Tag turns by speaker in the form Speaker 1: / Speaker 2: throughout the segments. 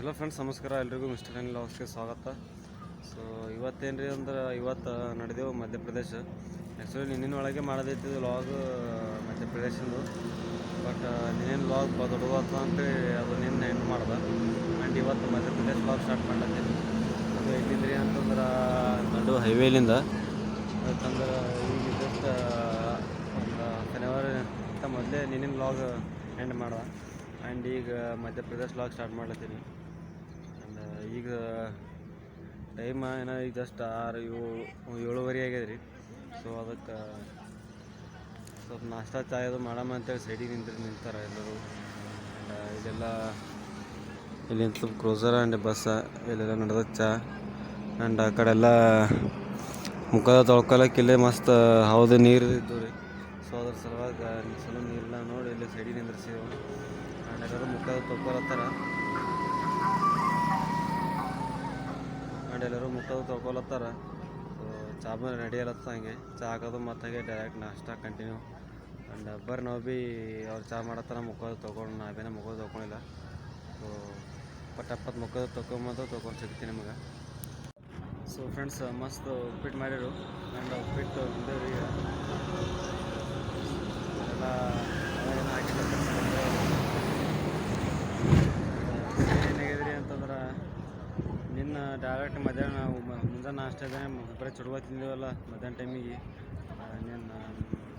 Speaker 1: Hello friends, ನಮಸ್ಕಾರ. ಎಲ್ರಿಗೂ mister Anil ವ್ಲಾಗ್ಸ್ಗೆ ಸ್ವಾಗತ. ಸೊ ಇವತ್ತೇನು ರೀ ಅಂದ್ರೆ ಇವತ್ತು ನಡೆದೆವು ಮಧ್ಯಪ್ರದೇಶ. ಆ್ಯಕ್ಚುಲಿ ನಿನ್ನಿನ ಒಳಗೆ ಮಾಡೋದೈತಿ ವ್ಲಾಗ್ ಮಧ್ಯಪ್ರದೇಶದ್ದು. ಬಟ್ ನಿನ್ನೇನು ವ್ಲಾಗ್ ದೊಡ್ಡದಾಗ್ತದೆ ಅಂತೇಳಿ ಅದು ನಿನ್ನೆ ಎಂಡ್ ಮಾಡ್ದೆ. ಆ್ಯಂಡ್ ಇವತ್ತು ಮಧ್ಯಪ್ರದೇಶ ವ್ಲಾಗ್ ಸ್ಟಾರ್ಟ್ ಮಾಡ್ಲತ್ತೀನಿ. ಅದು ಎಲ್ಲಿಂದ್ರಿ ಅಂತಂದ್ರೆ ನಡು ಹೈವೇಲಿಂದ. ಯಾಕಂದ್ರೆ ಈಗ ಜಸ್ಟ್ ಒಂದು ಶನಿವಾರಕ್ಕಿಂತ ಮೊದಲೇ ನಿನ್ನಿನ ವ್ಲಾಗ್ ಎಂಡ್ ಮಾಡ್ದೆ. ಆ್ಯಂಡ್ ಈಗ ಮಧ್ಯಪ್ರದೇಶ ವ್ಲಾಗ್ ಸ್ಟಾರ್ಟ್ ಮಾಡ್ಲತ್ತೀನಿ. ಆ್ಯಂಡ್ ಈಗ ಟೈಮ್ ಏನೋ ಈಗ ಜಸ್ಟ್ 7:30 ಆಗ್ಯದ ರೀ. ಸೊ ಅದಕ್ಕೆ ಸ್ವಲ್ಪ ನಾಷ್ಟಾ ಚಾಯ್ ಅದು ಮಾಡಮ್ಮ ಅಂತೇಳಿ ಸೈಡಿಗೆ ನಿಂತಾರೆ ಎಲ್ಲರೂ. ಆ್ಯಂಡ್ ಇಲ್ಲೆಲ್ಲ ಇಲ್ಲಿ ಸ್ವಲ್ಪ ಕ್ರೂಸರ್ ಆ್ಯಂಡ್ ಬಸ್ ಇಲ್ಲೆಲ್ಲ ನಡೆದ ಚಾ. ಆ್ಯಂಡ್ ಆ ಕಡೆ ಎಲ್ಲ ಮುಖ ತೊಳ್ಕೊಳಕ್ಕೆ ಇಲ್ಲೇ ಮಸ್ತ್ ಹೌದು ನೀರು ಇದ್ದು ರೀ. ಸೊ ಅದ್ರ ಸಲುವಾಗಿ ನೀರೆಲ್ಲ ನೋಡಿ ಇಲ್ಲಿ ಸೈಡಿಗೆ ನಿಂದ್ರಿಸಿದೆವು. ಆ್ಯಂಡ್ ಎಲ್ಲರೂ ಮುಖ ತೊಳ್ಕೊಳತ್ತಾರ. ಸೊ ಚಾ ಬಂದು ರೆಡಿ ಅಲತ್ತ ಹಂಗೆ ಚಾ ಹಾಕೋದು ಮತ್ತು ಹಾಗೆ ಡೈರೆಕ್ಟ್ ನಾಷ್ಟಾ ಕಂಟಿನ್ಯೂ. ಆ್ಯಂಡ್ ಬರ್ರಿ ನಾವು ಭೀ ಅವ್ರು ಚಾ ಮಾಡತ್ತಾರ ಮುಖ ತೊಗೊಂಡು ನಾವೇನೋ ಮುಖ ತೊಗೊಂಡಿಲ್ಲ. ಸೊ ಪಟ್ ಮುಖ ತೊಗೊಂಡು ಸಿಗ್ತೀನಿ ನಿಮಗೆ. ಸೊ ಫ್ರೆಂಡ್ಸ್, ಮಸ್ತ್ ಉಪ್ಪಿಟ್ಟು ಮಾಡಿರು. ಆ್ಯಂಡ್ ಉಪ್ಪಿಟ್ಟು ತಿಂದೇವ್ರಿ. ಎಲ್ಲ ಏನೋ ಹಾಕಿದ್ದಾರೆ. ಏನಾಗಿದ್ರಿ ಅಂತಂದ್ರೆ ನಿನ್ನ ಡೈರೆಕ್ಟ್ ಮಧ್ಯಾಹ್ನ ನಾವು ಮುಂಜಾನೆ ನಾಷ್ಟ ಇದೆ ಬರೀ ಚುಡುವ ತಿಂದೇವಲ್ಲ ಮಧ್ಯಾಹ್ನ ಟೈಮಿಗೆ. ನಿನ್ನ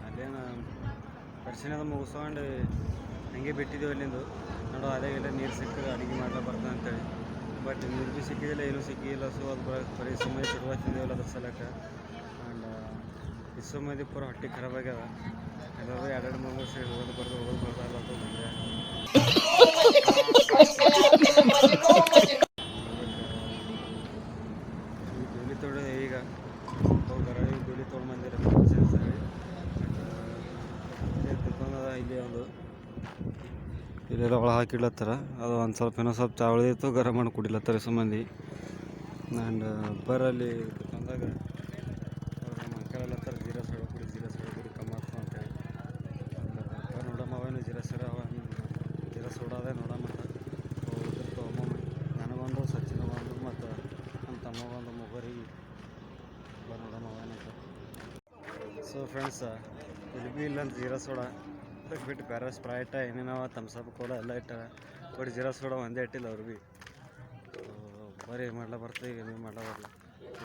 Speaker 1: ಅಲ್ಲೇನು ಪರಿಶೀಲನೆ ಮುಗಿಸ್ಕೊಂಡು ಹಂಗೆ ಬಿಟ್ಟಿದ್ದೇವೆ ಅಲ್ಲಿಂದು. ನೋಡೋ ಅದೇ ಇಲ್ಲ ನೀರು ಸಿಕ್ಕರೆ ಅಡುಗೆ ಮಾಡ್ಲಿಕ್ಕೆ ಬರ್ತದೆ ಅಂತೇಳಿ. ಬಟ್ ನೀರು ಭೀ ಸಿಕ್ಕಿದಿಲ್ಲ, ಏನೂ ಸಿಕ್ಕಿಲ್ಲ. ಸೊ ಅದು ಬರೀ ಸುಮ್ಮನೆ ಚುಡುವ ತಿಂದೇವಲ್ಲ ಅದ್ರ ಸಲಕ್ಕೆ. ಆ್ಯಂಡ್ ಇಸೋ ಮಂದಿ ಪೂರ ಹೊಟ್ಟೆ ಖರಾಬ್ ಆಗ್ಯದ. ಎಲ್ಲರೂ 2-3 ವರ್ಷ ಹೋಗೋದು ಬರ್ತಾ ಬಂದೆ. ಈ ತೊಡೆ ಈಗ ಹೋಗಾರ ಈ ಗೋಲಿ ತೊಗೊಂಡು ಬಂದಿರ ಇಲ್ಲಿ ಒಂದು ಇಲ್ಲೆಲ್ಲ ಒಳಗೆ ಹಾಕಿಡ್ಲತ್ತಾರ. ಅದು ಒಂದು ಸ್ವಲ್ಪ ಏನೋ ಸ್ವಲ್ಪ ಚಾ ಉಳಿದಿತ್ತು, ಗರಂ ಮಾಡಿ ಕುಡಿಲತ್ತಾರೆ ಸಂಬಂಧಿ. ಆ್ಯಂಡ್ ಬರಲ್ಲಿ ಬಂದಾಗ ನಮ್ಮ ಅಂಕಲೆಲ್ಲತ್ತಾರೆ ಜೀರಾ ಸೋಡಾ ಕುಡಿ ಕಮ್ಮಿ ಆಗ್ತದೆ ಅಂತೇಳಿ. ನೋಡಮ್ಮ ಅವೇನು ಜೀರಾ ಸೋಡಾ ಅದೇ ನೋಡಮ್ಮ ತೊಗೊಂಬ. ನನಗೊಂದು ಸಚಿನಗೊಂದು ಮತ್ತು ನಮ್ಮ ತಮ್ಮಗೊಂದು ಮೊಗರಿ ನೋಡಮ್ಮ ಅವೇನಂತ. ಸೊ ಫ್ರೆಂಡ್ಸ್, ಇಲ್ಲಿ ಭೀ ಇಲ್ಲ ಅಂತ ಜೀರಾ ಸೋಡಾ ಬಿಟ್ಟು ಬೇರೆ ಸ್ಪ್ರೈಟ ಏನೇನವ ತಮ್ಸಪ್ ಕೋಲ ಎಲ್ಲ ಇಟ್ಟಾರ. ಬಟ್ ಜೀರಾ ಸೋಡಾ ಒಂದೇ ಇಟ್ಟಿಲ್ಲ ಅವ್ರು ಭೀ. ಬರೀ ಮಾಡ್ಲಾ ಬರ್ತದೆ ಈಗ ನೀವು ಮಾಡ್ಲಾ ಬರಲ್ಲ.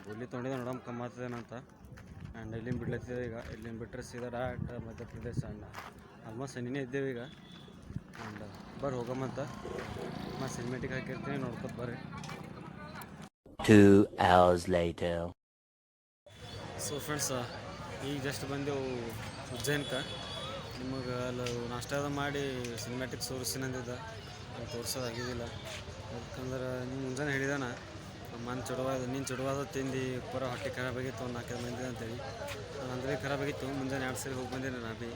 Speaker 1: ಗುಲ್ಲಿ ತೊಗೊಂಡಿದ್ದೆ ನೋಡಮ್ಮ ಕಮ್ಮಿ ಆಗ್ತದೇನಂತ. ಆ್ಯಂಡ್ ಇಲ್ಲಿಂದ ಬಿಡ್ಲತ್ತಿದ್ದೇವೆ ಈಗ. ಇಲ್ಲಿಂದ ಬಿಟ್ಟರೆ ಸೀದಾ ಡೈರೆಕ್ಟ್ ಮಧ್ಯಪ್ರದೇಶ. ಆ್ಯಂಡ್ ಆಲ್ಮೋಸ್ಟ್ ಸನಿನೇ ಇದ್ದೇವೆ ಈಗ. ಆ್ಯಂಡ್ ಬರ್ರಿ ಹೋಗಮ್ಮಂತ. ಮತ್ತು ಸಿನಿಮೆಟಿಕ್ ಹಾಕಿರ್ತೀನಿ, ನೋಡ್ಕೊತ ಬರ್ರಿ.
Speaker 2: 2 hours later.
Speaker 1: ಸೊ ಫ್ರೆಂಡ್ಸ್, ಈಗ ಜಸ್ಟ್ ಬಂದೆವು ಉಜ್ಜೈನ್ಗೆ. ನಿಮಗೆ ಅಲ್ಲಿ ನಾಷ್ಟ ಮಾಡಿ ಸಿನಿಮ್ಯಾಟಿಕ್ ತೋರಿಸ್ತೀನಂದಿದ್ದ, ತೋರಿಸೋದಾಗಿದ್ದಿಲ್ಲ. ಯಾಕಂದ್ರೆ ನೀವು ಮುಂಜಾನೆ ಹೇಳಿದಾನ ನೀನು ಚುಡುವಾದ ತಿಂದು ಪೂರ ಹೊಟ್ಟೆ ಖರಾಬಾಗಿತ್ತು ಒಂದು 4 ಮಂದಿ ಅಂತೇಳಿ. ಅಂದರೆ ಖರಾಬಾಗಿತ್ತು. ಮುಂಜಾನೆ 2 ಸರಿ ಹೋಗಿ ಬಂದಿನಿ ನಾ ಭೀ.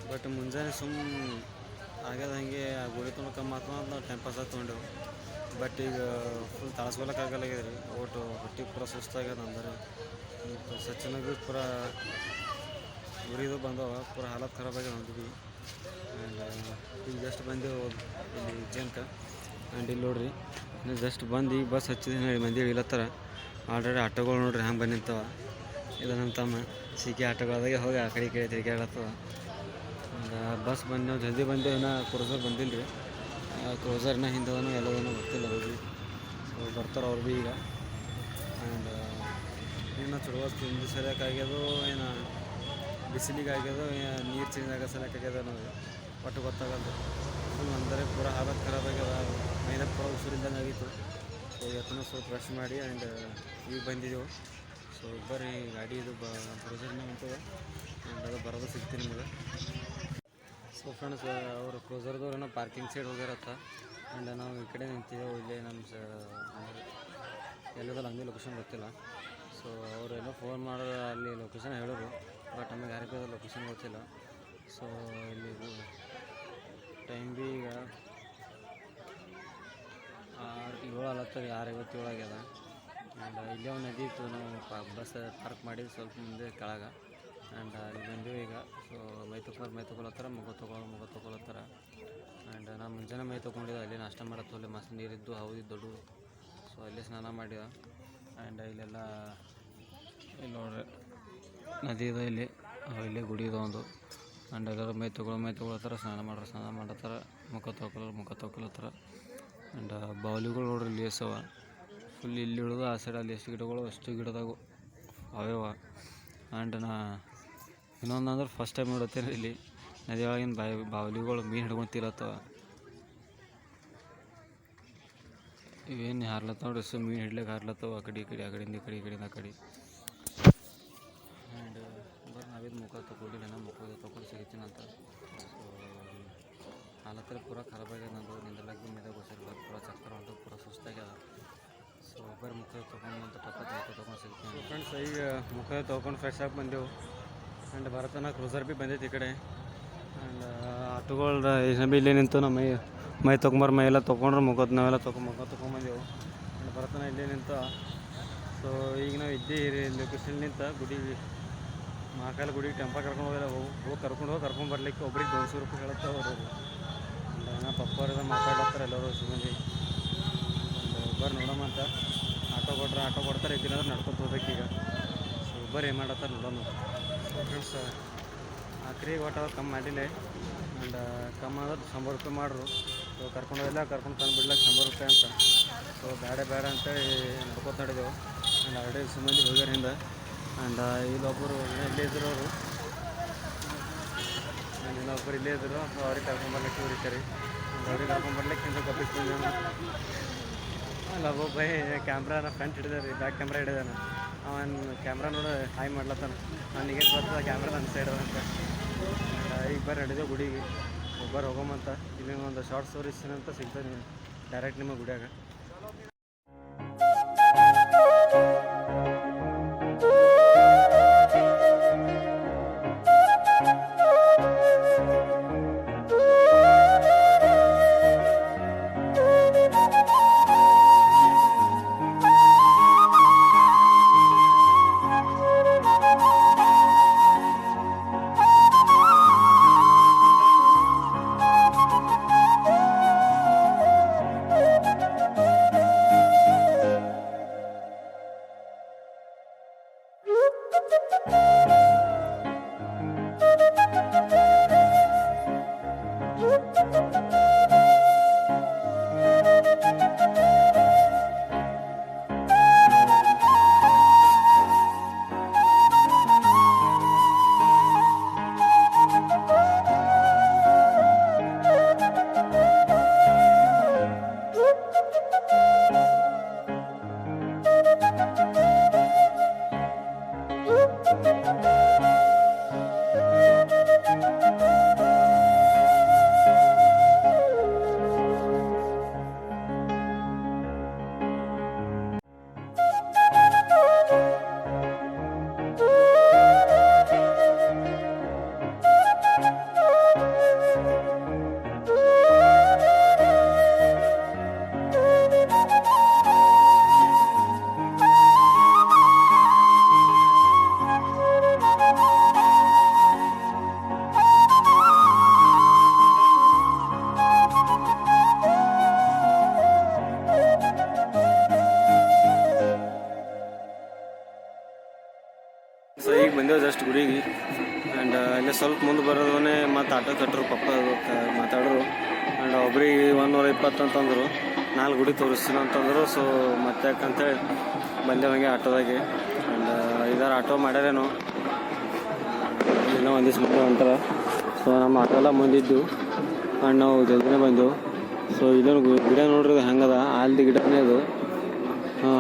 Speaker 1: ಬಟ್ ಮುಂಜಾನೆ ಆಗ್ಯದ ಹಾಗೆ ಗೋಳಿ ತೊಗೊಂಡು ಕಮ್ಮಿ ಆಗ್ತದೆ ಅಂತ ನಾವು ಟೈಮ್ ಪಾಸ್ ತೊಗೊಂಡೆವು. ಬಟ್ ಈಗ ಫುಲ್ ತಾಳ್ಸ್ಕೊಳಕ್ಕಾಗಲ್ಲಾಗ್ಯದ ರೀ. ಒಟ್ಟು ಹೊಟ್ಟೆ ಪೂರ ಸುಸ್ತಾಗ್ಯದ. ಅಂದರೆ ಸಚಿನಾಗ ಪೂರ ಉರಿದು ಬಂದವ, ಪೂರ ಹಾಲತ್ ಖರಾಬಾಗ್ಯದ ನಮ್ದು ಭೀ. ಆ್ಯಂಡ್ ಈಗ ಜಸ್ಟ್ ಬಂದೆವು ಇಲ್ಲಿ ಉಜ್ಜೈನ್ಗೆ. ಆ್ಯಂಡ್ ಇಲ್ಲಿ ನೋಡ್ರಿ, ಜಸ್ಟ್ ಬಂದು ಈಗ ಬಸ್ ಹಚ್ಚಿದೆ. ಮಂದಿ ಇಳತ್ತಾರ. ಆಲ್ರೆಡಿ ಆಟೋಗಳು ನೋಡ್ರಿ ಹಂಗೆ ಬಂದು ನಿಂತವ. ಇದು ನಮ್ಮ ತಮ್ಮ ಸಿಕ್ಕಿ ಆಟೋಗಳದಾಗೆ ಹೋಗಿ ಆ ಕಡೆ ತಿರುಗಾಡತ್ತವ. ಬಸ್ ಬಂದೆವು, ಜಲ್ದಿ ಬಂದೆವು. ಇನ್ನೂ ಕ್ರೂಸರ್ ಬಂದಿಲ್ಲ ರೀ. ಕ್ರೂಸರ್ನ ಹಿಂದದನು ಎಲ್ಲದೂ ಗೊತ್ತಿಲ್ಲ ಅವ್ರು ಭೀ. ಸೊ ಬರ್ತಾರೆ ಅವ್ರು ಭೀ ಈಗ. ಆ್ಯಂಡ್ ಏನೋ ಚುಡುವ ತಿಂದು ಸರಿಯಾಕಾಗ್ಯದೋ ಏನೋ ಬಿಸಿಲಿಗೆ ಆಗ್ಯದೋ ನೀರು ಚೇಂಜ್ ಆಗೋ ಸಲಕ್ಕಾಗ್ಯದ ಅನ್ನೋದು ಒಟ್ಟು ಗೊತ್ತಾಗಲ್ದು. ಫುಲ್ ಅಂದರೆ ಪೂರ ಹಾಲತ್ ಖರಾಬಾಗ್ಯದ. ಮೈನ ಪೂರ ಉಸಿರಿಲ್ದಂಗೆ ಆಗಿತ್ತು. ಸೊ ಇವತ್ತೂ ಸ್ವಲ್ಪ ರಶ್ ಮಾಡಿ ಆ್ಯಂಡ್ ಈಗ ಬಂದಿದ್ದೆವು. ಸೊ ಬರ್ರಿ ಗಾಡಿ ಇದು ಕ್ರೂಸರ್ನ ಹೊಂಟದ. ಆ್ಯಂಡ್ ಅದು ಬರೋದು ಸಿಗ್ತೀನಿ ನಿಮಗೆ. ಸೊ ಫ್ರೆಂಡ್ಸ್, ಅವರು ಕ್ರೂಸರ್ದವ್ರೇನೋ ಪಾರ್ಕಿಂಗ್ ಸೈಡ್ ಹೋಗ್ಯಾರತ್ತ. ಆ್ಯಂಡ್ ನಾವು ಈ ಕಡೆ ನಿಂತಿದ್ದೆವು. ಇಲ್ಲೇ ನಮ್ಮ ಎಲ್ಲದಲ್ಲ ಹಂಗೆ ಲೊಕೇಶನ್ ಗೊತ್ತಿಲ್ಲ. ಸೊ ಅವರೇನೋ ಫೋನ್ ಮಾಡೋದು ಅಲ್ಲಿ ಲೊಕೇಶನ್ ಹೇಳೋರು. ಬಟ್ ನಮಗೆ ಯಾರಿಗೂ ಲೊಕೇಶನ್ ಗೊತ್ತಿಲ್ಲ. ಸೊ ಇಲ್ಲಿ ಟೈಮ್ ಭೀ ಈಗ 6:57 ಆಗ್ಯದ. ಆ್ಯಂಡ್ ಇಲ್ಲೇ ಒಂದು ನದಿ ಇತ್ತು, ನಾವು ಬಸ್ ಪಾರ್ಕ್ ಮಾಡಿ ಸ್ವಲ್ಪ ಮುಂದೆ ಕೆಳಗೆ. ಆ್ಯಂಡ್ ಅಲ್ಲಿ ಬಂದೀವಿ ಈಗ. ಸೊ ಮೈ ತೊಗೊಳತ್ತಾರ, ಮುಖ ತೊಗೊಳತ್ತಾರ. ಆ್ಯಂಡ್ ನಾನು ಮುಂಜಾನೆ ಮೈ ತೊಗೊಂಡಿದ್ದೆ, ಅಲ್ಲಿ ನಾಷ್ಟ ಮಾಡತ್ತು, ಅಲ್ಲಿ ಮಸ್ತ್ ನೀರಿದ್ದು ಹೌದಿದ್ದು ದೊಡ್ಡ. ಸೊ ಅಲ್ಲೇ ಸ್ನಾನ ಮಾಡಿದ. ಆ್ಯಂಡ್ ಇಲ್ಲೆಲ್ಲ ಇಲ್ಲಿ ನೋಡ್ರಿ ನದಿ ಇದೆ, ಇಲ್ಲೇ ಗುಡಿ ಇದೆ ಒಂದು. ಆ್ಯಂಡ್ ಎಲ್ಲರೂ ಮೈ ತೊಗೊಳತ್ತಾರ, ಸ್ನಾನ ಮಾಡತ್ತಾರ, ಮುಖ ತೊಗೊಳತ್ತಾರ. ಆ್ಯಂಡ್ ಬಾವಲಿಗಳು ನೋಡ್ರಿ ಇಲ್ಲಿ ಎಸವ ಫುಲ್ ಇಲ್ಲಿ ಇಳಿದು ಆ ಸೈಡ್ ಅಲ್ಲಿ ಎಷ್ಟು ಗಿಡಗಳು ಅಷ್ಟು ಗಿಡದಾಗ ಅವೇವ. ಆ್ಯಂಡ್ ಇನ್ನೊಂದು ಅಂದ್ರೆ ಫಸ್ಟ್ ಟೈಮ್ ನೋಡತ್ತೇನೆ ಇಲ್ಲಿ ನದಿ ಒಳಗಿನ ಬಾವಲಿಗಳು ಮೀನು ಹಿಡ್ಕೊಂಡು ತಿಲತ್ತವ. ಇವೇನು ಹಾರ್ಲತ್ತವ ನೋಡ್ರಿ, ಮೀನು ಹಿಡ್ಲಿಕ್ಕೆ ಹಾರ್ಲತ್ತವ ಆ ಕಡೆ ಆ ಕಡೆಯಿಂದ ಆ ಕಡೆ. ಆ್ಯಂಡ್ ನಾವಿದು ಮುಖ ತೊಗೊಂಡಿಲ್ಲ, ಮುಖ ಸಿಗುತ್ತೀನಂತ. ಸೊ ಹಾಲತ್ರ ಪೂರ ಖರಾಬ್ ಆಗ್ಯದ ನಂದು, ನಿಂದಲಾಗಿ ಮೇಲೆ ಗೊತ್ತಿರಲ್ಲ, ಪೂರ ಚಕ್ಕರ ಹೊಂಟು, ಪೂರ ಸುಸ್ತಾಗ್ಯದ. ಸೊ ಒಬ್ಬರು ಮುಖ ತೊಗೊಂಡು ತೊಗೊಂಡು ಸಿಗ್ತೀನಿ ಫ್ರೆಂಡ್ಸ್. ಈಗ ಮುಖ ತೊಗೊಂಡು ಫ್ರೆಶ್ ಆಗಿ ಬಂದೆವು. ಆ್ಯಂಡ್ ಬರತನ ಕ್ರೂಸರ್ ಭೀ ಬಂದೈತಿ ಈ ಕಡೆ. ಆ್ಯಂಡ್ ಆಟೋಗಳು ಇಲ್ಲೇ ನಿಂತು ನಮ್ಮ ಮೈ ತೊಗೊಂಬಾರ ಮೈ ಎಲ್ಲ ತೊಗೊಂಡ್ರು, ನಾವೆಲ್ಲ ಮುಖ ತೊಗೊಂಬಂದೆವು. ಆ್ಯಂಡ್ ಬರತನ ಇಲ್ಲೇ ನಿಂತ. ಸೊ ಈಗ ನಾವು ಇದ್ದೀವಿ ಲೊಕೇಶನ್ ನಿಂತ ಗುಡಿ, ಮಹಾಕಾಲ ಗುಡಿಗೆ ಟೆಂಪಲ್ ಕರ್ಕೊಂಡು ಬರ್ಲಿಕ್ಕೆ ಒಬ್ರಿಗೆ 200 ರೂಪಾಯಿ ಹೇಳುತ್ತೆ ಅವರು. ನಾ ಪಪ್ಪರದ ಮಾತಾಡ್ಲತ್ತಾರೆ ಎಲ್ಲರೂ ಸಿಬ್ಬಂದಿ. ಒಬ್ಬರು ನೋಡೋಣ ಅಂತ ಆಟೋ ಕೊಡ್ತಾರೆ, ಇದ್ದಿಲ್ಲಂದ್ರೆ ನಡ್ಕೊತ ಹೋಗ್ಬೇಕೀಗ. ಸೊ ಒಬ್ಬರು ಏನು ಮಾಡತ್ತಾರೆ ನೋಡೋಣ. ಸೊ ಫ್ರೆಂಡ್ಸ್ ಆಖರಿ ಒಟ್ಟು ಕಮ್ಮಿ ಮಾಡಿಲ್ಲ. ಆ್ಯಂಡ್ ಕಮ್ಮಿ ಆದ್ರೆ 100 ರೂಪಾಯಿ ಮಾಡ್ರು. ಸೊ ಕರ್ಕೊಂಡು ತಂದು ಬಿಡ್ಲಿಕ್ಕೆ 100 ರೂಪಾಯಿ ಅಂತ. ಸೊ ಬೇಡ ಅಂತೇಳಿ ನಡ್ಕೊತ ನಡೆದೆವು. ಆ್ಯಂಡ್ ಆಲ್ರೆಡಿ ಸುಮ್ಮನೆ ಹೋಗ್ಯಾರ ಹಿಂದೆ. ಆ್ಯಂಡ್ ಇಲ್ಲೊಬ್ಬರು ಇಲ್ಲೇ ಇದ್ರು ಅವರು, ಇನ್ನೊಬ್ಬರು ಇಲ್ಲೇ ಇದ್ದರು. ಸೊ ಅವ್ರಿಗೆ ಕರ್ಕೊಂಬರ್ಲಿಕ್ಕೆ ಹುರಿತಾರೆ. ಅವ್ರಿಗೆ ಕರ್ಕೊಂಬರ್ಲಿಕ್ಕೆ ಇಂಥ ಕಪ್ಪಿಗೆ ಬಂದ ಅಲ್ಲೊಬ್ಬ ಕ್ಯಾಮ್ರಾನ ಫ್ರಂಟ್ ಹಿಡಿದಾರೆ, ಬ್ಯಾಕ್ ಕ್ಯಾಮ್ರಾ ಹಿಡಿದಾನೆ. ಅವನು ಕ್ಯಾಮ್ರಾ ನೋಡಿ ಹಾಯ್ ಮಾಡ್ಲತ್ತಾನ. ನನಗೇನು ಬರ್ತದೆ ಕ್ಯಾಮ್ರಾ ನನ್ನ ಸೈಡ್ ಅಂತ. ಈಗ ಬರ್ರಿ ನಡೆದೇವು ಗುಡಿಗೆ, ಒಬ್ಬರು ಹೋಗೋಮಂತ. ಇಲ್ಲಿ ಒಂದು ಶಾರ್ಟ್ ಸ್ಟೋರೀಸ್ ಅಂತ ಸಿಗ್ತದೆ ಡೈರೆಕ್ಟ್ ನಿಮ್ಮ ಗುಡಿಯಾಗ. ಸೊ ಈಗ ಬಂದೆವು ಜಸ್ಟ್ ಗುಡಿಗೆ. ಆ್ಯಂಡ್ ಇಲ್ಲೇ ಸ್ವಲ್ಪ ಮುಂದೆ ಬರೋದನ್ನೇ ಮತ್ತು ಆಟೋ ಕಟ್ಟರು ಪಪ್ಪ ಮಾತಾಡೋರು. ಆ್ಯಂಡ್ ಒಬ್ರಿಗೆ 120 ಅಂತಂದರು, 4 ಗುಡಿ ತೋರಿಸ್ತೀನಿ ಅಂತಂದರು. ಸೊ ಮತ್ತೆ ಯಾಕಂತೇಳಿ ಬಂದೆವು ಹಂಗೆ ಆಟೋದಾಗೆ. ಆ್ಯಂಡ್ 5-6 ಆಟೋ ಮಾಡ್ಯಾರೇನು, ಇನ್ನೂ ಒಂದಿವ್ಸ ಮುಂದೆ ಹೊಂಟಾರ. ಸೊ ನಮ್ಮ ಆಟೋ ಎಲ್ಲ ಮುಂದಿದ್ದು. ಆ್ಯಂಡ್ ನಾವು ಜಲ್ದಿನೇ ಬಂದೆವು. ಸೊ ಇಲ್ಲೊಂದು ಗಿಡ ನೋಡ್ರಿ ಹೆಂಗದ, ಆಲ್ದಿ ಗಿಡನೇ ಅದು.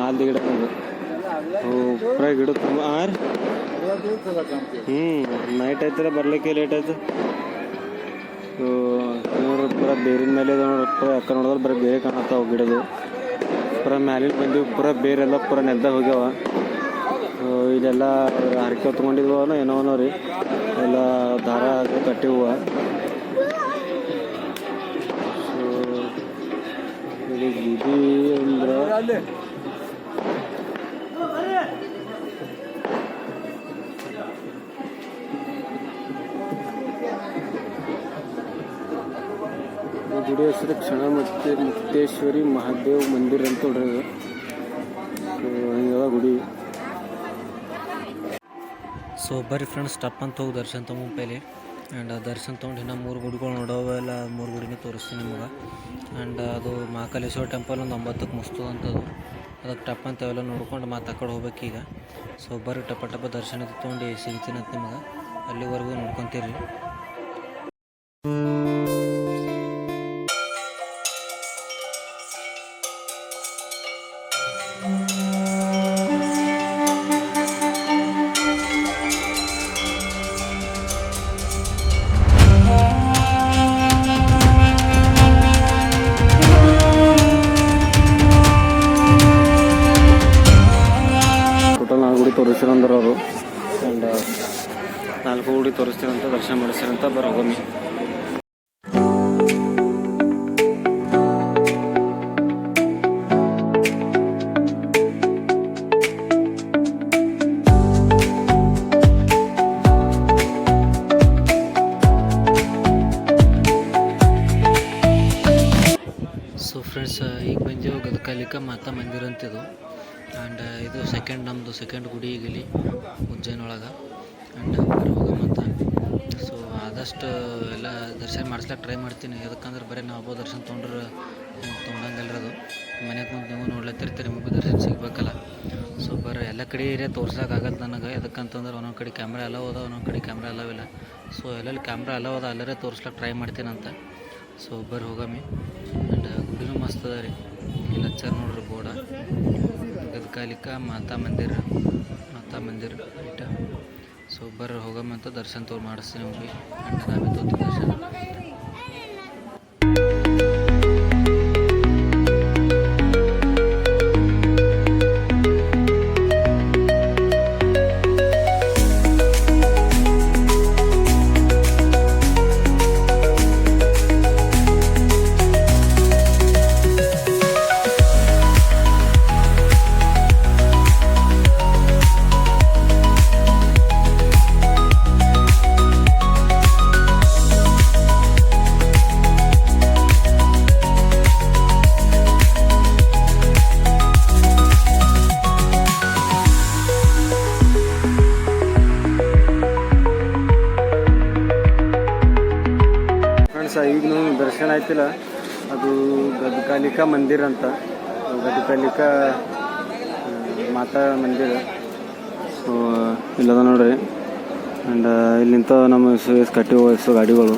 Speaker 1: ಆಲ್ದಿ ಗಿಡನೇ ಅದು. ಪೂರ ಗಿಡ ತುಂಬ ನೈಟ್ ಆಯ್ತಲ್ಲ ಬರ್ಲಿಕ್ಕೆ ಲೇಟ್ ಆಯ್ತು. ನೋಡ್ರಿ ಪೂರ ಬೇರಿನ ಮೇಲೆ ನೋಡ್ರಿ, ಪೂರ ಅಕ್ಕ ನೋಡಿದ್ರೆ ಬರೀ ಬೇರೆ ಕಾಣತ್ತಾವ ಗಿಡದು. ಪೂರ ಮ್ಯಾಲಿನ ಬಂದಿವಿ, ಪೂರ ಬೇರೆಲ್ಲ ಪೂರ ನೆಲ್ದಾಗ ಹೋಗ್ಯಾವ. ಇಲ್ಲೆಲ್ಲ ಹರಕೆ ಹೊತ್ಕೊಂಡಿದ್ವ ಏನೋ ರೀ, ಎಲ್ಲ ದಾರ ಕಟ್ಟಿ ಹೂವು. ಸೊ ಇಲ್ಲಿ ಗುಡಿ ಅಂದ್ರೆ ಗುಡಿ ಹೆಸರು ಮುಕ್ತೇಶ್ವರಿ ಮಹಾದೇವ್ ಮಂದಿರ ಅಂತ ಹೊಡ್ರಿ. ಸೊ ಹಿಂಗದ ಗುಡಿ. ಸೊ ಬರ್ರಿ ಫ್ರೆಂಡ್ಸ್, ಸ್ಟಪ್ ಅಂತ ಹೋಗಿ ದರ್ಶನ ತೊಗೊಂಡು ಪೈಲಿ. ಆ್ಯಂಡ್ ದರ್ಶನ ತೊಗೊಂಡು ಇನ್ನೂ 3 ಗುಡಿಗಳು ನೋಡೋವೆಲ್ಲ 3 ಗುಡಿನೂ ತೋರಿಸ್ತೀನಿ ನಿಮಗೆ. ಆ್ಯಂಡ್ ಅದು ಮಹಾಕಾಲೇಶ್ವರ ಟೆಂಪಲ್ ಒಂದು 9ಕ್ಕೆ ಮುಗಿಸ್ತದಂಥದ್ದು. ಅದಕ್ಕೆ ಟಪ್ ಅಂತ ಅವೆಲ್ಲ ನೋಡ್ಕೊಂಡು ಮತ್ತೆ ಆ ಕಡೆ ಹೋಗ್ಬೇಕೀಗ. ಸೊ ಬರ್ರಿ ಟಪ ದರ್ಶನ ತೊಗೊಂಡು ಸಿಗ್ತೀನಿ ಅಂತ ನಿಮಗೆ. ಅಲ್ಲಿವರೆಗೂ ನೋಡ್ಕೊತೀರಿ. ಟೋಟಲ್ 4 ಗುಡಿ ತೋರಿಸ್ತೀರಂದ್ರೆ ಅವರು. ಆ್ಯಂಡ್ 4 ಗುಡಿ ತೋರಿಸ್ತೀರಂತ, ದರ್ಶನ ಮಾಡಿಸ್ತೀರಂತ. ಹೋಗಮ್ಮಿ. ಸೊ ಫ್ರೆಂಡ್ಸ್, ಈಗ ಬಂದೆವು ಗದಕಾಲಿಕ ಮಾತಾ ಮಂದಿರ ಅಂತಿದು. ಆ್ಯಂಡ್ ಇದು ನಮ್ಮದು ಸೆಕೆಂಡ್ ಗುಡಿ ಈಗ ಇಲ್ಲಿ ಉಜ್ಜೈನ್ ಒಳಗೆ. ಆ್ಯಂಡ್ ಹೋಗಮಂತ. ಸೊ ಆದಷ್ಟು ಎಲ್ಲ ದರ್ಶನ ಮಾಡಿಸ್ಲಿಕ್ಕೆ ಟ್ರೈ ಮಾಡ್ತೀನಿ. ಯಾಕಂದ್ರೆ ಬರೀ ನಾವು ದರ್ಶನ ತೊಗೊಂಡಂಗಲ್ರಿ ಅದು. ಮನೆಗೆ ಮುಂದೆ ನೀವು ನೋಡ್ಲತ್ತಿರ್ತೀರಿ, ನಿಮಗೆ ದರ್ಶನ ಸಿಗ್ಬೇಕಲ್ಲ. ಸೊ ಬರ್ರಿ, ಎಲ್ಲ ಕಡೆ ಏರಿಯಾ ತೋರ್ಸೋಕ್ಕಾಗತ್ತೆ ನನಗೆ. ಯಾಕಂತಂದ್ರೆ ಒಂದೊಂದು ಕಡೆ ಕ್ಯಾಮ್ರಾ ಎಲ್ಲ ಹೋದ, ಒಂದೊಂದು ಕಡೆ ಕ್ಯಾಮ್ರಾ ಎಲ್ಲವಿಲ್ಲ. ಸೊ ಎಲ್ಲೆಲ್ಲಿ ಕ್ಯಾಮ್ರಾ ಎಲ್ಲ ಹೋದ ಅಲ್ಲರೇ ತೋರ್ಸ್ಲಿಕ್ಕೆ ಟ್ರೈ ಮಾಡ್ತೀನಂತ. ಸೊ ಬರ್ರಿ ಹೋಗಮ್ಮಿ. ಆ್ಯಂಡ್ ಗುಡಿನೂ ಮಸ್ತ್ ಅದ ರೀ. ಇಲ್ಲಿ ಹಚ್ಚಾರ ನೋಡ್ರಿ ಬೋರ್ಡ, ಗದಕಾಲಿಕ ಮಾತಾ ಮಂದಿರ ರೈಟ್. ಸೊ ಬರ್ರಿ ಹೋಗಮ್ಮ ಅಂತ ದರ್ಶನ ಮಾಡಿಸ್ತೀನಿ ನಿಮಗೆ. ಆ್ಯಂಡ್ ನಾವೇ ತೋರ್ತೀನಿ ದರ್ಶನ. ಈಗ ದರ್ಶನ ಆಯ್ತಿಲ್ಲ, ಅದು ಗದಕಾಲಿಕ ಮಂದಿರ ಅಂತ, ಗದಕಾಲಿಕ ಮಾತಾ ಮಂದಿರ. ಸೊ ಇಲ್ಲದ ನೋಡ್ರಿ. ಆ್ಯಂಡ್ ಇಲ್ಲಿಂತ ನಮ್ಮ ಕಟ್ಟಿ ಹೋಗಿಸೋ ಗಾಡಿಗಳು.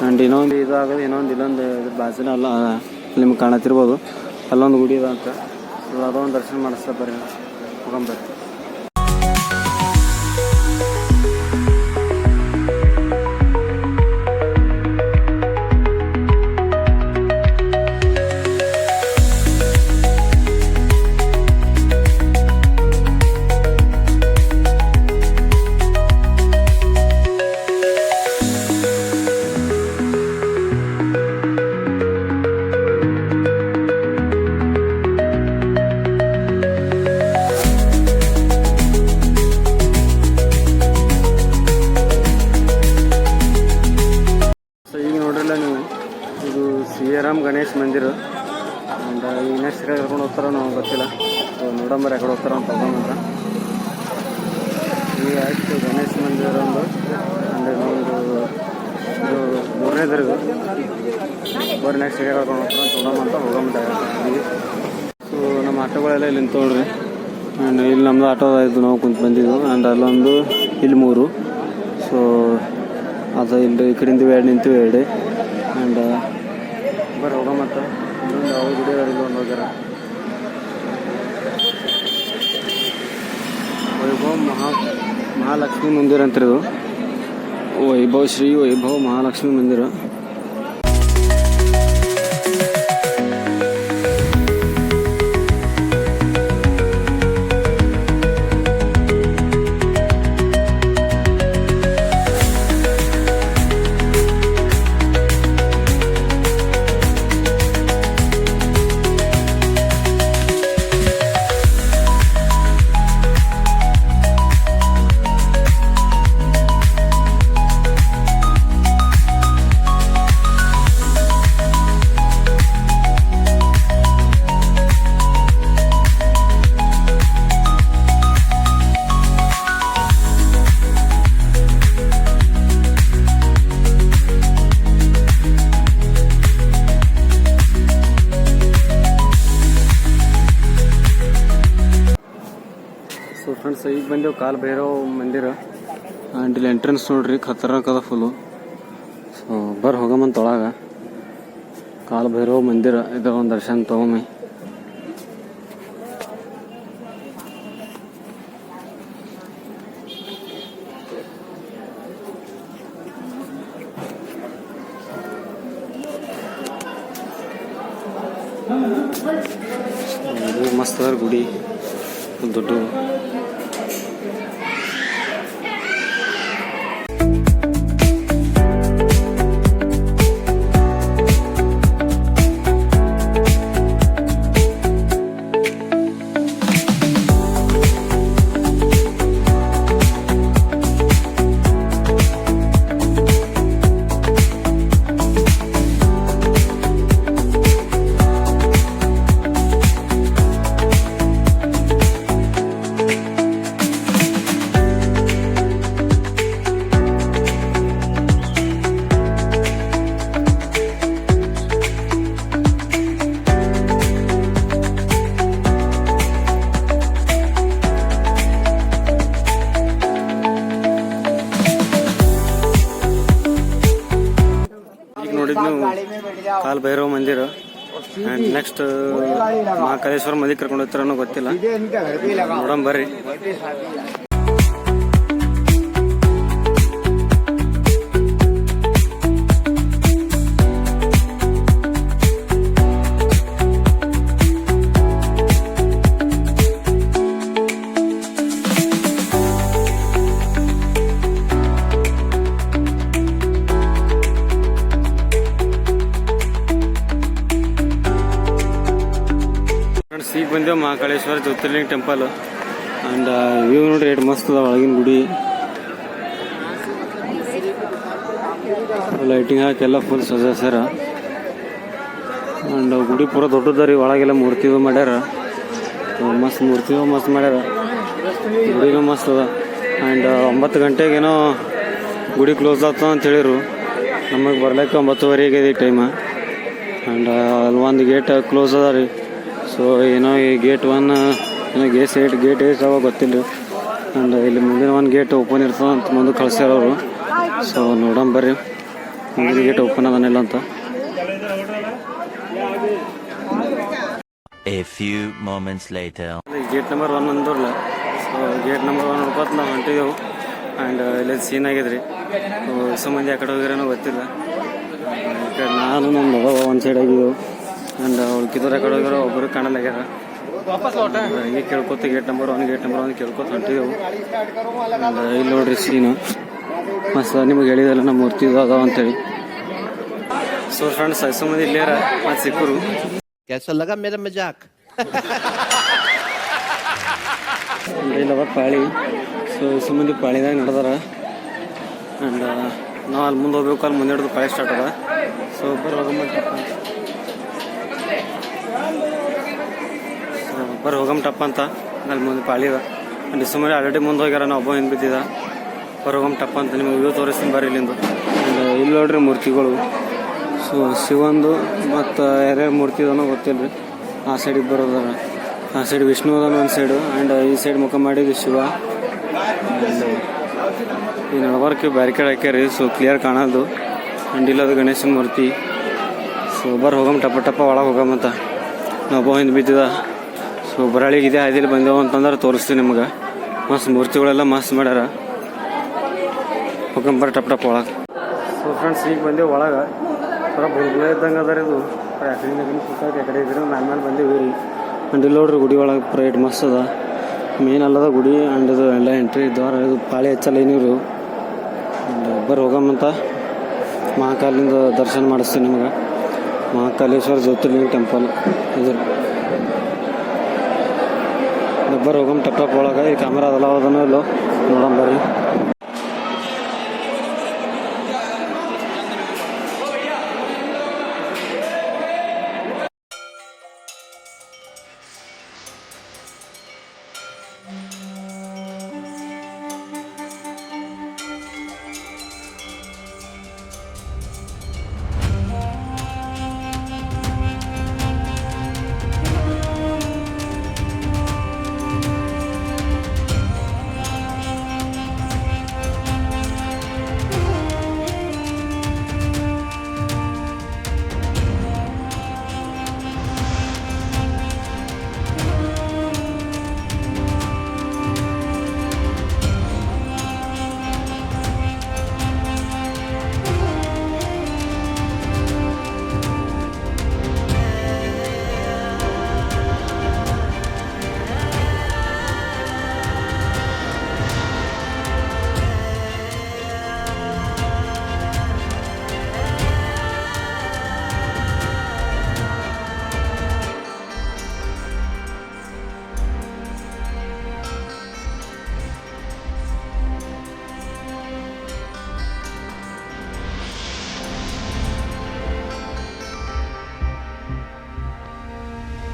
Speaker 1: ಆ್ಯಂಡ್ ಇನ್ನೊಂದು ಇದು ಆಗೋದು, ಇಲ್ಲೊಂದು ಬಾಜಿನ ಅಲ್ಲ ನಿಮ್ಗೆ ಕಾಣತ್ತಿರ್ಬೋದು, ಅಲ್ಲೊಂದು ಗುಡಿ ಇದೆ ಅಂತ. ಸೊ ಅದೊಂದು ದರ್ಶನ ಮಾಡಿಸ್ತಾ ಬರ್ರಿ, ಹೋಗಂಬರ್ರಿ. ಗಣೇಶ್ ಮಂದಿರ. ಆ್ಯಂಡ್ ಈ ನೆಕ್ಸ್ಟ್ ಕಡೆ ಕರ್ಕೊಂಡು ಹೋಗ್ತಾರೋ ನಾವು ಗೊತ್ತಿಲ್ಲ. ಸೊ ನೋಡಂಬರ್ ಯಾಕಡೆ ಹೋಗ್ತಾರೋ ಅಂತ ತಗೊಂಬಂತ. ಈಗ ಆಯಿತು ಗಣೇಶ್ ಮಂದಿರ ಒಂದು. ಆ್ಯಂಡ್ ಇನ್ನೊಂದು ಇದು 3ನೇ ದರ್ಗ. ಬರೀ ನೆಕ್ಸ್ಟ್ ಕಡೆ ಕರ್ಕೊಂಡು ಹೋಗ್ತಾರೋ ಅಂತ ಹೋಗಂತ. ಸೊ ನಮ್ಮ ಆಟೋಗಳೆಲ್ಲ ಇಲ್ಲಿ ನಿಂತೋಳ್ರಿ. ಆ್ಯಂಡ್ ಇಲ್ಲಿ ನಮ್ಮದು ಆಟೋ ಇದು ನಾವು ಕುಂತು ಬಂದಿದ್ದು. ಆ್ಯಂಡ್ ಅಲ್ಲೊಂದು ಇಲ್ಲಿ 3. ಸೊ ಅದು ಇಲ್ಲಿ ಈ ಕಡೆಯಿಂದ 2 ನಿಂತು 2. ಆ್ಯಂಡ್ ಬರ್ರಿ ಹೋಗ ಮತ್ತು ಇನ್ನೊಂದು ಯಾವ ಗುಡಿ ಇಲ್ಲ ಒಂದು ಹೋಗ್ಯಾರ. ವೈಭವ್ ಮಹಾಲಕ್ಷ್ಮಿ ಮಂದಿರ ಅಂತ ಇದು. ಶ್ರೀ ವೈಭವ್ ಮಹಾಲಕ್ಷ್ಮಿ ಮಂದಿರ. ಬಂದೆವು ಕಾಲ್ ಭೈರವ್ ಮಂದಿರ. ಆ್ಯಂಡ್ ಇಲ್ಲಿ ಎಂಟ್ರೆನ್ಸ್ ನೋಡ್ರಿ ಖತರ್ನಾಕ್ ಅದ ಫುಲ್ಲು. ಸೊ ಹೋಗಮಂತ ಒಳಗೆ. ಕಾಲ್ ಭೈರವ್ ಮಂದಿರ ಇದರ ಒಂದು ದರ್ಶನ ತಗೊಮ್ಮಿ. ಇದು ಮಸ್ತ್ ಅದ ಗುಡಿ ದೊಡ್ಡ. ಕಾಲ್ ಭೈರವ್ ಮಂದಿರ ಆ್ಯಂಡ್ ನೆಕ್ಸ್ಟ್ ಮಹಾಕಾಲೇಶ್ವರ ಮದಿ ಕರ್ಕೊಂಡು ಹೋಗ್ತಾರ ಅನ್ನೋ ಗೊತ್ತಿಲ್ಲ. ನೋಡೋಣ ಬರ್ರಿ. ಈಗ ಬಂದೇವು ಮಹಾಕಾಳೇಶ್ವರ ಜ್ಯೋತಿರ್ಲಿಂಗ ಟೆಂಪಲ್. ಆ್ಯಂಡ್ ವ್ಯೂ ನೋಡ್ರಿ ಎಷ್ಟು ಮಸ್ತ್ ಅದ ಒಳಗಿನ ಗುಡಿ. ಲೈಟಿಂಗ್ ಹಾಕಿ ಎಲ್ಲ ಫುಲ್ ಸಜಾಸ್ಯಾರ. ಆ್ಯಂಡ್ ಗುಡಿ ಪೂರ ದೊಡ್ಡದ ರೀ. ಒಳಗೆಲ್ಲ ಮೂರ್ತಿ ಮಾಡ್ಯಾರ. ಮಸ್ತ್ ಮೂರ್ತಿ ಮಸ್ತ್ ಮಾಡ್ಯಾರ. ಗುಡಿನೂ ಮಸ್ತ್ ಅದ. ಆ್ಯಂಡ್ 9 ಗಂಟೆಗೇನೋ ಗುಡಿ ಕ್ಲೋಸ್ ಆಗ್ತದ ಅಂತ ಹೇಳಿರು. ನಮಗೆ ಬರ್ಲಿಕ್ಕೆ 9:30 ಆಗೈತಿ ಟೈಮ್. ಆ್ಯಂಡ್ ಅಲ್ಲಿ ಒಂದು ಗೇಟ್ ಕ್ಲೋಸ್ ಅದ ರೀ. ಸೊ ಏನೋ ಈ ಗೇಟ್ 1 ಏನೋ ಗೇಟ್ ಏಸ್ ಗೊತ್ತಿಲ್ಲ. ಆ್ಯಂಡ್ ಇಲ್ಲಿ ಮುಂದಿನ ಒಂದು ಗೇಟ್ ಓಪನ್ ಇರ್ತದೆ ಅಂತ ಮುಂದೆ ಕಳಿಸ್ಯಾರ ಅವರು. ಸೊ ನೋಡೋಣ ಬರ್ರಿ ಮುಂದಿನ ಗೇಟ್ ಓಪನ್ ಅದನ್ನೆಲ್ಲ ಅಂತ.
Speaker 2: A few moments later.
Speaker 1: Gate number 1 ಅಂದ್ರಲ್ಲ. ಸೊ ಗೇಟ್ ನಂಬರ್ 1 ನೋಡ್ಕೊತ ನಾವು ಹೊಂಟಿದ್ದೆವು. ಆ್ಯಂಡ್ ಇಲ್ಲಿ ಸೀನ್ ಆಗಿದ್ರಿ. ಸೊ ಮಂದಿ ಆ ಕಡೆ ಹೋಗಿರೋನೋ ಗೊತ್ತಿಲ್ಲ. ಈ ಕಡೆ ನಾನು ನಮ್ಮ ಮಗ ಒಂದು ಸೈಡ್ ಆಗಿದ್ದೆವು. ಆ್ಯಂಡ್ ಉಳ್ಕಿದವ್ರು ಆ ಕಡೆ ಹೋಗಿರೋ ಒಬ್ಬರು ಕಾಣಲಾಗ್ಯಾರ. ಹೀಗೆ ಕೇಳ್ಕೊತ ಗೇಟ್ ನಂಬರ್ 1 ಕೇಳ್ಕೊತ ಹೊಂಟಿದ್ದೆವು. ಇಲ್ಲಿ ನೋಡ್ರಿ ಸೀನು ಮಸ್ತ್ ನಿಮಗೆ ಹೇಳಿದಲ್ಲ ನಮ್ಮ ಮೂರ್ತಿ ಅದಾವ ಅಂತೇಳಿ. ಸೊ ಫ್ರೆಂಡ್ಸ್ ಐಸು ಮಂದಿ ಇಲ್ಲೇರ ಮತ್ತು ಸಿಕ್ಕರು.
Speaker 3: कैसा लगा मेरा मजाक?
Speaker 1: ಇಲ್ಲವ ಪಾಳಿ. ಸೊ ಐಸು ಮಂದಿ ಪಾಳಿದಾಗ ನಡೆದಾರ. ಆ್ಯಂಡ್ ನಾವು ಅಲ್ಲಿ ಮುಂದೆ ಹೋಗ್ಬೇಕು. ಅಲ್ಲಿ ಮುಂದೆ ಹಿಡಿದು ಪಾಳಿ ಸ್ಟಾರ್ಟ್ ಅದ. ಸೊ ಒಬ್ಬರು ಹೋಗಮ್ ಟಪ್ಪ ಅಂತ ಅಲ್ಲಿ ಮುಂದೆ ಪಾಳಿ ಅದ. ಆ್ಯಂಡ್ ಐಸು ಮಂದಿ ಆಲ್ರೆಡಿ ಮುಂದೆ ಹೋಗ್ಯಾರ. ನಾವು ಒಬ್ಬ ಹಿಂದೆ ಬಿದ್ದಿದ್ದ. ಹೋಗಮ್ ಟಪ್ಪ ಅಂತ ನಿಮಗೆ ವ್ಯೂ ತೋರಿಸ್ತೀನಿ ಬರ್ರಿ ಇಲ್ಲಿಂದು. ಆ್ಯಂಡ್ ಇಲ್ಲಿ ನೋಡ್ರಿ ಮೂರ್ತಿಗಳು. ಸೊ ಶಿವಂದು ಮತ್ತು ಯಾರ್ಯಾರು ಮೂರ್ತಿ ಇದನೋ ಗೊತ್ತಿಲ್ಲ ರೀ. ಆ ಸೈಡಿಗೆ ಬರೋದಾರ. ಆ ಸೈಡ್ ವಿಷ್ಣು ಅದಾನ ಒಂದು ಸೈಡು. ಆ್ಯಂಡ್ ಈ ಸೈಡ್ ಮುಖ ಮಾಡಿದ್ದು ಶಿವ. ಆ್ಯಂಡ್ ಈ ನಡಬಾರ್ಕೆ ಬ್ಯಾರಿಕೇಡ್ ಹಾಕ್ಯಾರಿ. ಸೊ ಕ್ಲಿಯರ್ ಕಾಣೋದು. ಆ್ಯಂಡ್ ಇಲ್ಲದು ಗಣೇಶನ ಮೂರ್ತಿ. ಸೊ ಹೋಗಮ್ ಟಪ್ಪ ಒಳಗೆ ಹೋಗಮಂತ ನಾವು ಹಿಂದೆ ಬಿದ್ದಿದ. ಸೊ ಬರಳಿಗೆ ಇದೇ ಹಾದಿಲಿ ಬಂದೆವು ಅಂತಂದ್ರೆ ತೋರಿಸ್ತೀವಿ ನಿಮ್ಗೆ. ಮಸ್ತ್ ಮೂರ್ತಿಗಳೆಲ್ಲ ಮಸ್ತ್ ಮಾಡ್ಯಾರ. ಹೋಗಂಬರ್ ಟಪ್ ಒಳಗೆ. ಸೊ ಫ್ರೆಂಡ್ಸ್ ಈಗ ಬಂದೆವು ಒಳಗೆ. ಥರ ಬುಲ್ಬುಲ ಇದ್ದಂಗೆ ಅದ ರೀ ಇದು. ಯಾಕಡೆ ಸುತ್ತಾಕ ಯಾಕಡೆ ಇದ್ರೆ ಮೇಲೆ ಬಂದೇವಿ ರೀ. ಆ್ಯಂಡ್ ಇಲ್ಲಿ ನೋಡ್ರಿ ಗುಡಿ ಒಳಗೆ ಪ್ರೈಟ್ ಮಸ್ತ್ ಅದ. ಮೇನ್ ಅಲ್ಲದ ಗುಡಿ. ಆ್ಯಂಡ್ ಇದು ಎಲ್ಲ ಎಂಟ್ರಿ ದ್ವಾರ. ಇದು ಪಾಳಿ ಹೆಚ್ಚಲ್ಲ ಏನಿರು. ಆ್ಯಂಡ್ ಹೋಗಮಂತ ಮಹಾಕಾಲಿಂದ ದರ್ಶನ ಮಾಡಿಸ್ತೀನಿ ನಿಮಗೆ. ಮಹಾಕಾಲೇಶ್ವರ ಜ್ಯೋತಿರ್ಲಿಂಗ ಟೆಂಪಲ್ ಇದು. ಹೋಗಮ್ ಟಪ್ ಒಳಗೆ. ಈ ಕ್ಯಾಮ್ರಾ ಅದೆಲ್ಲ ಅದನ್ನೋ ಇಲ್ಲೋ ನೋಡೋಣ ಬರ್ರಿ.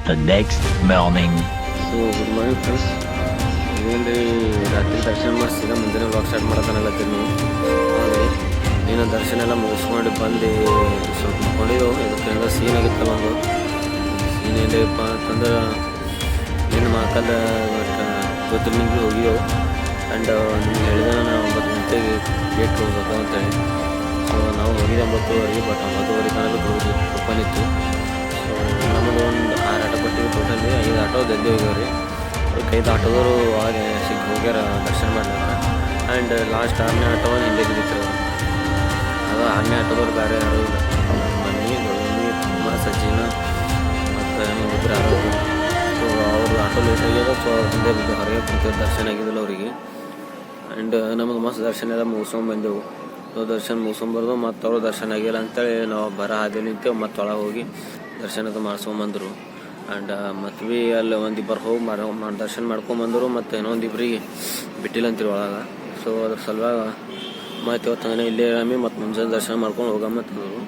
Speaker 2: The next morning.
Speaker 1: So good morning friends. ಇದೇನ್ರಿ ರಾತ್ರಿ ದರ್ಶನ ಮಾಡಿಸಿದ ಮುಂದಿನ ಬ್ಲಾಗ್ ಸ್ಟಾರ್ಟ್ ಮಾಡೋದನ್ನಲತ್ತೀನಿ. ಹೌದ್ರಿ, ಏನೋ ದರ್ಶನ ಎಲ್ಲ ಮುಗಿಸ್ಕೊಂಡು ಬಂದು ಸ್ವಲ್ಪ ಮಕ್ಕೊಂಡಿದ್ದೆವು. ಇದಕ್ಕೆ ಸೀನ್ ಆಗಿತ್ತಲ್ಲ, ಒಂದು ಸೀನ್ ಏನಪ್ಪ ಅಂತಂದ್ರೆ ನಿನ್ನ ಮಕ್ಕಳ ಜ್ಯೋತಿರ್ಲಿಂಗಿಗೆ ಹೋಗಿದ್ದೆವು. ಆ್ಯಂಡ್ ನಿಮ್ಗೆ ಹೇಳಿದ ನಾವು 9 ಗಂಟೆಗೆ ಗೇಟ್ ಕ್ಲೋಸ್ ಆಗ್ತಾವೆ ಅಂತೇಳಿ. ಸೊ ನಾವು ಹೋಗಿದ್ದೆ 9:30, ಬಟ್ 9:30 ತನಕ ಹೋಗಿ ಓಪನ್ ಇತ್ತು. ಸೊ ನಮಗೆ ಒಂದು 6 ಆಟೋ ಕೊಟ್ಟಿವಿ. ಟೋಟಲಿ 5 ಆಟೋ ಜಲ್ದಿ ಹೋಗ್ಯಾವ್ರಿ. 5 ಆಟೋದವರು ಆಗ ಹೋಗ್ಯಾರ ದರ್ಶನ ಮಾಡ್ಲಿಕ್ಕೆ. ಆ್ಯಂಡ್ ಲಾಸ್ಟ್ 6ನೇ ಆಟೋ ಹಿಂದೆ ಬಿದ್ದಿತ್ತು. ಅದು 6ನೇ ಆಟೋದವ್ರು ಬೇರೆ ಯಾರು ಇಲ್ಲ, ಮಮ್ಮಿ ತುಂಬ ಸಜ್ಜಿನ ಮತ್ತು ಇನ್ನೊಬ್ಬರು ಯಾರು. ಸೊ ಅವರು ಆಟೋ ಲೇಟ್ ಆಗ್ಯದ. ಸೊ ಹಿಂದೆ ಬಿದ್ದು ಹೊರಗೆ ಕುಂತಿದ್ದು ದರ್ಶನ ಆಗಿದ್ದಿಲ್ಲ ಅವರಿಗೆ. ಆ್ಯಂಡ್ ನಮಗೆ ಮಸ್ತ್ ದರ್ಶನ ಎಲ್ಲ ಮುಗಿಸ್ಕೊಂಡ್ಬಂದೆವು. ದರ್ಶನ ಮುಗಿಸ್ಕೊಂಬರ್ದು ಮತ್ತು ಅವರು ದರ್ಶನ ಆಗಿಲ್ಲ ಅಂತೇಳಿ ನಾವು ಬರ ಹಾದಿ ನಿಂತೇವೆ. ಮತ್ತು ಒಳಗೆ ಹೋಗಿ ದರ್ಶನದ ಮಾಡಿಸ್ಕೊಂಬಂದರು. ಆ್ಯಂಡ್ ಮತ್ತು ಭೀ ಅಲ್ಲಿ ಒಂದಿಬ್ಬರು ಹೋಗಿ ದರ್ಶನ ಮಾಡ್ಕೊಂಬಂದರು. ಮತ್ತು ಇನ್ನೊಂದಿಬ್ಬರಿಗೆ ಬಿಟ್ಟಿಲ್ಲ ಅಂತೀರಿ ಒಳಗೆ. ಸೊ ಅದ್ರ ಸಲುವಾಗ ಮತ್ತು ಇವತ್ತು ಇಲ್ಲೇ ಇರಾಮಿ ಮತ್ತು ಮುಂಜಾನೆ ದರ್ಶನ ಮಾಡ್ಕೊಂಡು ಹೋಗಮ್ಮ ಅಂತಂದರು.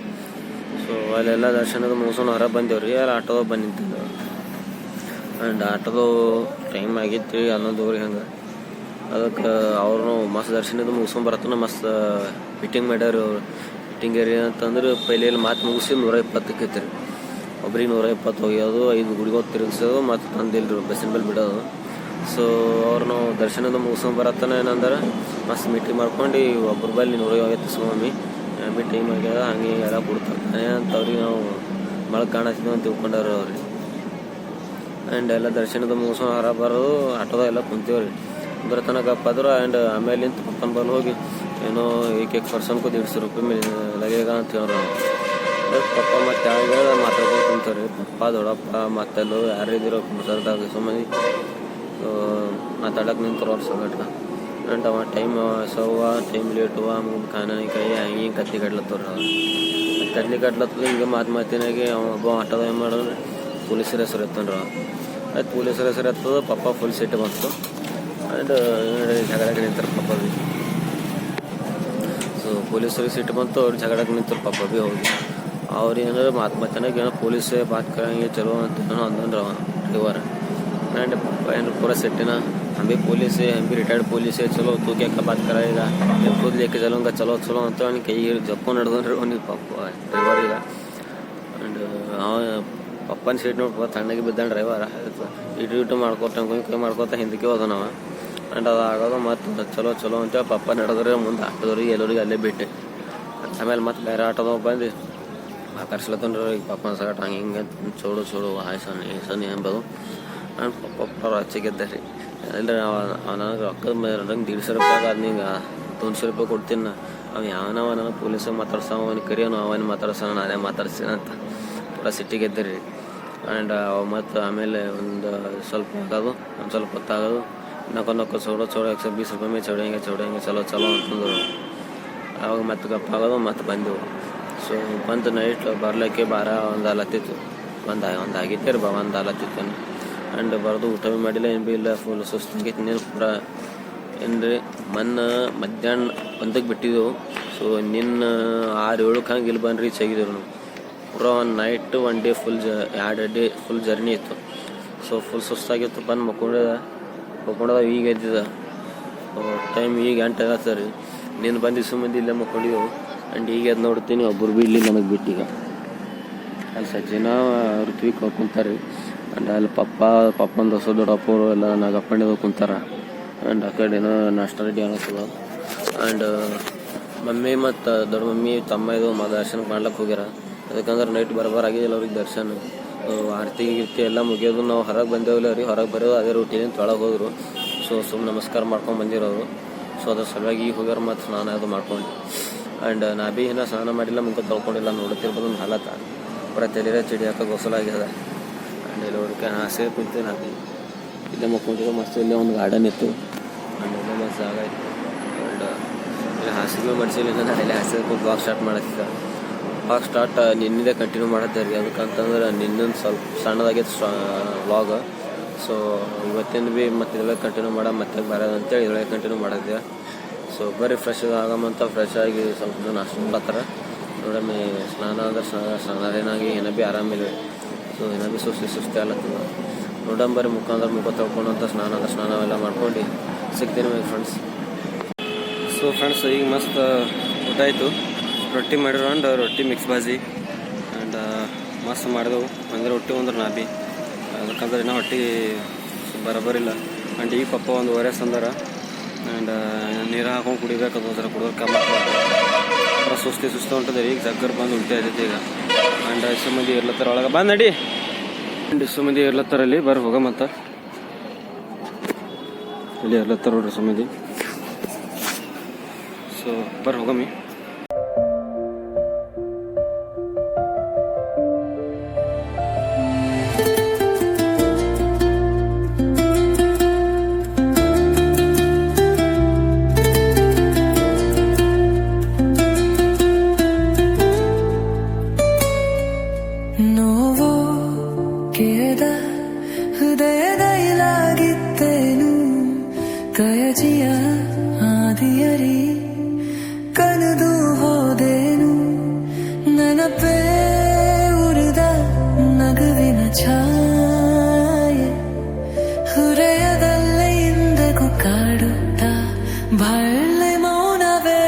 Speaker 1: ಸೊ ಅಲ್ಲೆಲ್ಲ ದರ್ಶನದ ಮುಗಿಸ್ಕೊಂಡು ಹೊರಗೆ ಬಂದೇವ್ರಿ. ಅಲ್ಲಿ ಆಟೋದಾಗ ಬಂದು ನಿಂತಿದ್ದು. ಆ್ಯಂಡ್ ಆಟೋದು ಟೈಮ್ ಆಗಿತ್ತು ರೀ 11:00 ಹಂಗೆ. ಅದಕ್ಕೆ ಅವ್ರು ಮಸ್ತ್ ದರ್ಶನದ ಮುಗಿಸ್ಕೊಂಬರತ್ತನ ಮಸ್ತ್ ಫಿಟ್ಟಿಂಗ್ ಮಾಡ್ಯಾರ. ಅವ್ರು ಫಿಟ್ಟಿಂಗ್ ಏರಿ ಅಂತಂದ್ರೆ ಪೈಲೆಯಲ್ಲಿ ಮಾತು ಮುಗಿಸಿ 120ಕ್ಕೆ ಐತೆ ರೀ. ಒಬ್ರಿಗೆ 120 ಹೋಗ್ಯೋದು, 5 ಗುಡಿಗೆ ತಿರುಗಿಸೋದು, ಮತ್ತು ತಂದಿಲ್ರಿ ಬಸ್ಸಿನ ಮೇಲೆ ಬಿಡೋದು. ಸೊ ಅವ್ರು ನಾವು ದರ್ಶನದ ಮುಗಿಸ್ಕೊಂಬರತ್ತನ ಏನಂದ್ರೆ ಮಸ್ತ್ ಮೀಟಿಂಗ್ ಮಾಡ್ಕೊಂಡು ಒಬ್ಬರ ಬಲ್ಲಿ 150 ಸ್ವಾಮಿ ಬಿ ಟೈಮ್ ಆಗ್ಯದ ಹಂಗೆ ಎಲ್ಲ ಕೊಡ್ತಾರೆ ಅಂತ ಅವ್ರಿಗೆ ನಾವು ಮಳಗೆ ಕಾಣತ್ತಿದ್ವಿ ಅಂತ ತಿಳ್ಕೊಂಡವ್ರು ಅವ್ರಿಗೆ. ಆ್ಯಂಡ್ ಎಲ್ಲ ದರ್ಶನದ ಮುಗಿಸ್ಕೊಂಡು ಹೊರ ಬರೋದು ಆಟೋದಾಗ ಎಲ್ಲ ಕುಂತೀವ್ರಿ. ಅಂದ್ರೆ ತನಕ ಪದ್ರು. ಆ್ಯಂಡ್ ಆಮೇಲೆ ನಿಂತು ಪಪ್ಪನ ಬಲ್ಲಿ ಹೋಗಿ ಏನೋ ಏಕೆ ಪರ್ಸನ್ಗೂ 150 ರೂಪಾಯಿ ಮೇಲೆ ಲಗೇಗ ಅಂತ ಹೇಳೋರು ನಾವು. ಅದಕ್ಕೆ ಪಪ್ಪ ಮತ್ತು ಯಾವಾಗ ಮಾತಾಡ್ಕೊಂಡು ಕುಂತಾರೆ. ಪಪ್ಪ ದೊಡ್ಡಪ್ಪ ಮತ್ತೆಲ್ಲೋ ಯಾರಿದ್ದೀರೋ ಕುಂಸರ್ದಾಗ ಸುಮ್ಮನೆ ಮಾತಾಡಕ್ಕೆ ನಿಂತರು ಅವ್ರ ಸಂಗಟ. ಆ್ಯಂಡ್ ಅವ ಟೈಮ್ ಟೈಮ್ ಲೇಟು ಖಾನಾನಿ ಕೈ ಹಿಂಗೆ ಕತ್ಲಿ ಕಟ್ಲತ್ತವ್ರು. ಅವ್ರು ಕತ್ಲಿ ಕಟ್ಲತ್ತದ. ಹಿಂಗೆ ಮಾತಿನಾಗೆ ಅವ ಒಬ್ಬ ಆಟೋದ ಏನು ಮಾಡೋದು ಪೊಲೀಸರ ಹೆಸರು ಎತ್ತನ್ರ. ಆಯ್ತು ಪೊಲೀಸರ ಹೆಸರು ಎತ್ತದ. ಪಪ್ಪ ಫುಲ್ ಸಿಟ್ಟು ಬಂತು. ಆ್ಯಂಡ್ ಜಗಳಕ್ಕೆ ನಿಂತಾರೆ ಪಪ್ಪ ಭೀ. ಸೊ ಪೊಲೀಸರಿಗೆ ಸಿಟ್ಟು ಬಂತು. ಅವ್ರು ಜಗಳಕ್ಕೆ ನಿಂತರು ಪಪ್ಪ ಭೀ ಹೋಗಿ. ಅವ್ರು ಏನಾರು ಮಾತಿನಾಗೆ ಏನೋ ಪೊಲೀಸೇ ಬಾತ್ ಕರಂಗೆ ಚಲೋ ಅಂತ ಏನೋ ಅಂದನ್ರ ಅವ ಡ್ರೈವರ್. ಆ್ಯಂಡ್ ಪಪ್ಪ ಏನು ಪೂರ ಸಿಟ್ಟಿನ हम भी पुलिस है, हम भी रिटायर्ड पुलिस है, चलो तू क्या बात कराएगा, मैं खुद लेके चलूँगा, चलो चलो ಅಂತ ಅವ್ನಿಗೆ ಕೈ ಜಪ್ಪು ನಡೆದ್ರೆ ಅವ್ನಿಗೆ ಪಪ್ಪ ಡ್ರೈವರಿಗೆ. ಆ್ಯಂಡ್ ಪಪ್ಪನ ಸೀಟ್ ನೋಡಿ ತಣ್ಣಗೆ ಬಿದ್ದಾನೆ ಡ್ರೈವರ್. ಇಟ್ಟು ಮಾಡ್ಕೊತ ಕೈ ಮಾಡ್ಕೊತ ಹಿಂದಕ್ಕೆ ಹೋದ ನಾವು. ಆ್ಯಂಡ್ ಅದು ಆಗೋದು ಮತ್ತು ಚಲೋ ಚಲೋ ಅಂತ ಪಪ್ಪ ನಡೆದ್ರೆ ಮುಂದೆ ಆಟೋದವ್ರಿಗೆ ಎಲ್ಲರಿಗೆ ಅಲ್ಲೇ ಬಿಟ್ಟೆ. ಆಮೇಲೆ ಮತ್ತೆ ಬೇರೆ ಆಟೋದಾಗ ಬಂದು ಆಕರ್ಸ್ಲತ್ತಂದ್ರೆ ಈಗ ಪಪ್ಪನ ಸಗಟ್ ಹಂಗೆ ಹಿಂಗೆ ಚೋಡು ಚೋಡು ಹಾಯ್ಸನಿ ಎಂಬುದು. ಆ್ಯಂಡ್ ಪಪ್ಪ ಹಚ್ಚಿಗೆದ್ದೆ ರೀ. ಇಲ್ಲ ನನಗೆ ರೊಕ್ಕದ ನಂಗೆ 150 ರೂಪಾಯಿ ಅದು ನಿಂಗೆ 200 ರೂಪಾಯಿ ಕೊಡ್ತೀನಿ. ಅವ ಯಾವನವ ನನಗೆ ಪೊಲೀಸಾಗ ಮಾತಾಡ್ಸವ, ಅವನಿಗೆ ಕರಿಯೋನು ಅವನು ಮಾತಾಡ್ಸೋಣ, ನಾನೇ ಮಾತಾಡ್ತೀನಿ ಅಂತ ಪೂರ ಸಿಟ್ಟಿಗೆದ್ದೆ ರೀ. ಆ್ಯಂಡ್ ಮತ್ತು ಆಮೇಲೆ ಒಂದು ಸ್ವಲ್ಪ ಆಗೋದು, ಒಂದು ಸ್ವಲ್ಪ ಹೊತ್ತಾಗೋದು, ನಕ್ಕು ಚೋಡೋ 120 ರೂಪಾಯಿ ಮೇಲೆ ಚೌಡಂಗೆ ಚಲೋ ಚಲೋ ಅಂತಂದರು. ಆವಾಗ ಮತ್ತೆ ಗಪ್ಪ ಆಗೋದು ಮತ್ತು ಬಂದೆವು. ಸೊ ಬಂದು ನೈಟ್ ಬರ್ಲಿಕ್ಕೆ 12 ಆಲತ್ತಿತ್ತು. ಒಂದು ಆಗಿತ್ತೆ ರೀ 1 ಆಲತ್ತಿತ್ತು. ಆ್ಯಂಡ್ ಬರೋದು ಊಟ ಭೀ ಮಾಡಿಲ್ಲ, ಏನು ಭೀ ಇಲ್ಲ. ಫುಲ್ ಸುಸ್ತಾಗೈತಿ. ನೀನು ಪೂರ ಏನು ರೀ ಮಧ್ಯಾಹ್ನ 1ಕ್ಕೆ ಬಿಟ್ಟಿದ್ದೆವು. ಸೊ ನಿನ್ನ 6-7 ಹಂಗೆ ಇಲ್ಲಿ ಬಂದ್ರಿ ಚೆಗಿದ್ರು ನಾವು. ಪೂರ ಒಂದು night 1 day full 2 day full journey ಇತ್ತು. ಸೊ ಫುಲ್ ಸುಸ್ತಾಗಿತ್ತು. ಬಂದು ಮಕ್ಕೊಂಡದ ಈಗ ಎದ್ದಿದ್ದ. ಟೈಮ್ ಈಗ 8 ಆಗತ್ತೆ ರೀ. ನೀನು ಬಂದು ಸುಮ್ಮಂದಿ ಇಲ್ಲೇ ಮಕ್ಕೊಂಡಿದ್ದೆವು. ಆ್ಯಂಡ್ ಈಗ ಎದ್ದು ನೋಡ್ತೀನಿ ಒಬ್ಬರು ಭೀ ಇಲ್ಲಿ ನನಗೆ ಬಿಟ್ಟೀಗ. ಅಲ್ಲಿ ಸಜ್ಜಿನ ಋತ್ವಿ ಕುಂತಾರೆ. ಆ್ಯಂಡ್ ಅಲ್ಲಿ ಪಪ್ಪನ ದೋಸ್ತ ದೊಡ್ಡಪ್ಪರು ಎಲ್ಲ ನಾಗಪ್ಪಣ್ಣಿದ ಕುಂತಾರ. ಆ್ಯಂಡ್ ಆ ಕಡೆ ಏನೋ ನಾಷ್ಟ ರೆಡಿ ಅನ್ನಿಸ್ತದ. ಆ್ಯಂಡ್ ಮಮ್ಮಿ ಮತ್ತು ದೊಡ್ಡ ಮಮ್ಮಿ ತಮ್ಮ ಇದು ದರ್ಶನಕ್ಕೆ ಮಾಡ್ಲಿಕ್ಕೆ ಹೋಗ್ಯಾರ. ಅದಕ್ಕಂದ್ರೆ ನೈಟ್ ಆಗಿದ್ದಿಲ್ಲ ಅವ್ರಿಗೆ ದರ್ಶನ. ಆರತಿ ಗಿರ್ತಿ ಎಲ್ಲ ಮುಗಿಯೋದು. ನಾವು ಹೊರಗೆ ಬಂದೇವಿಲ್ಲ ರೀ. ಹೊರಗೆ ಬರೋದು ಅದೇ ರೂಟೀನಿಂದ ಒಳಗೆ ಹೋದರು. ಸೊ ನಮಸ್ಕಾರ ಮಾಡ್ಕೊಂಡು ಬಂದಿರೋರು. ಸೊ ಅದ್ರ ಸಲುವಾಗಿ ಈಗ ಹೋಗ್ಯಾರ. ಮತ್ತು ಸ್ನಾನ ಅದು ಮಾಡ್ಕೊಂಡು. ಆ್ಯಂಡ್ ನಾ ಭೀ ಇನ್ನೂ ಸ್ನಾನ ಮಾಡಿಲ್ಲ, ಮುಖ ತೊಳ್ಕೊಂಡಿಲ್ಲ. ನೋಡ್ತಿರ್ಬೋದು ಒಂದು ಹಾಲತ್ತ ಪೂರ ತಲೆರ ಚಿಡಿ ಹಾಕೋ ಗೋಸಲಾಗ್ಯದ. ಆ್ಯಂಡ್ ಇಲ್ಲಿ ಹುಡುಕ ಹಾಸಿಗೆ ಕುಂತು ನಾ ಭೀ ಇಲ್ಲೇ ಮಕ್ಕೊಂಡಿರೋ. ಮಸ್ತ್ ಇಲ್ಲೇ ಒಂದು ಗಾರ್ಡನ್ ಇತ್ತು. ಆ್ಯಂಡ್ ಇಲ್ಲೇ ಮಸ್ತ್ ಜಾಗ ಇತ್ತು. ಆ್ಯಂಡ್ ಇಲ್ಲಿ ಹಾಸಿಗೆ ಮಾಡಿಸಿಲ್ಲ. ಇಲ್ಲೇ ಹಾಸಿಗೆ ಕುಂತು ವಾಕ್ ಸ್ಟಾರ್ಟ್ ಮಾಡತ್ತಿದ್ದ. ವಾಕ್ ಸ್ಟಾರ್ಟ್ ನಿನ್ನಿದೆ ಕಂಟಿನ್ಯೂ ಮಾಡತ್ತೆ ರೀ. ಅದಕ್ಕಂತಂದ್ರೆ ನಿನ್ನೊಂದು ಸ್ವಲ್ಪ ಸಣ್ಣದಾಗೈತೆ ವ್ಲಾಗ್. ಸೊ ಇವತ್ತಿನ ಭೀ ಮತ್ತು ಇದೊಳಗೆ ಕಂಟಿನ್ಯೂ ಮತ್ತೆ ಬರೋದು ಅಂತೇಳಿ ಇದೊಳಗೆ ಕಂಟಿನ್ಯೂ ಮಾಡಿದ್ದೆ. ಸೊ ಬರೀ ಫ್ರೆಶ್ ಆಗಮಂತ ಫ್ರೆಶ್ ಆಗಿ ಸ್ವಲ್ಪ ನಾಷ್ಟ ಮಾಡತ್ತಾರ. ನೋಡಮ್ಮಿ ಸ್ನಾನ ಅಂದ್ರೆ ಸ್ನಾನ ಏನಾಗಿ ಏನೋ ಭೀ ಆರಾಮಿಲ್ಲ.
Speaker 4: ಸೊ ಇನ್ನೂ ಭೀ ಸುಸ್ತಿ ಆಗ್ಲತ್ತದ. ನೋಡಂಬರಿ ಮುಖ ತೊಳ್ಕೊಂಡು ಅಂತ ಸ್ನಾನವೆಲ್ಲ ಮಾಡ್ಕೊಂಡು ಸಿಗ್ತೀನಿ ಮೈ ಫ್ರೆಂಡ್ಸ್. ಸೊ ಫ್ರೆಂಡ್ಸ್, ಈಗ ಮಸ್ತ್ ಊಟ ಆಯಿತು. ರೊಟ್ಟಿ ಮಾಡಿರೋ ರೊಟ್ಟಿ ಮಿಕ್ಸ್ ಭಾಜಿ ಆ್ಯಂಡ್ ಮಸ್ತ್ ಮಾಡಿದೆವು. ಅಂದರೆ ರೊಟ್ಟಿ ಅಂದ್ರೆ ನಾ ಭೀ ಅದಕ್ಕಂದ್ರೆ ಇನ್ನೂ ಹೊಟ್ಟೆ ಬರೋಬರಿಲ್ಲ. ಆ್ಯಂಡ್ ಈಗ ಪಪ್ಪ ಒಂದು ವರೆಸ್ ಅಂದಾರ ಆ್ಯಂಡ್ ನೀರು ಹಾಕೊಂಡು ಕುಡಿಬೇಕು. ಅದು ಜರ ಕುಡಿದ್ರೆ ಕಮ್ಮಿ ಆಗ್ತದೆ. ಸುಸ್ತು ಹೊಂಟದೆ. ಈಗ ಜಗ್ಗರ್ ಬಂದು ಉಲ್ಟಿ ಆಯ್ತೈತೆ ಈಗ. ಆ್ಯಂಡ್ ಇಷ್ಟು ಮಂದಿ ಇರ್ಲತ್ತಾರ ಒಳಗೆ ಬಂದು ನಡಿ. ಆ್ಯಂಡ್ ಇಷ್ಟು ಮಂದಿ ಇರ್ಲತ್ತಾರಲ್ಲಿ ಬರ್ರಿ ಹೋಗ ಮತ್ತು ಇಲ್ಲಿ ಇರ್ಲತ್ತಾರ ನೋಡ್ರಿ ಇಷ್ಟು ಮಂದಿ. ಸೊ ಬರ್ರಿ ಹೋಗಮ್ಮಿ.
Speaker 5: ನೋವು ಕೇದ ಹೃದಯದೈಲಾಗಿತ್ತೇನು ಕಯಜಿಯ ಆದಿಯರಿ ಕನದು ಹೋದೇನು ನನಪೇ ಉರಿದ ನಗುವಿನ ಛಾಯೆ ಹೃದಯದಲ್ಲೇ ಇಂದಗೂ ಕಾಡುತ್ತ ಬಳ್ಳೆ ಮೌನವೇ.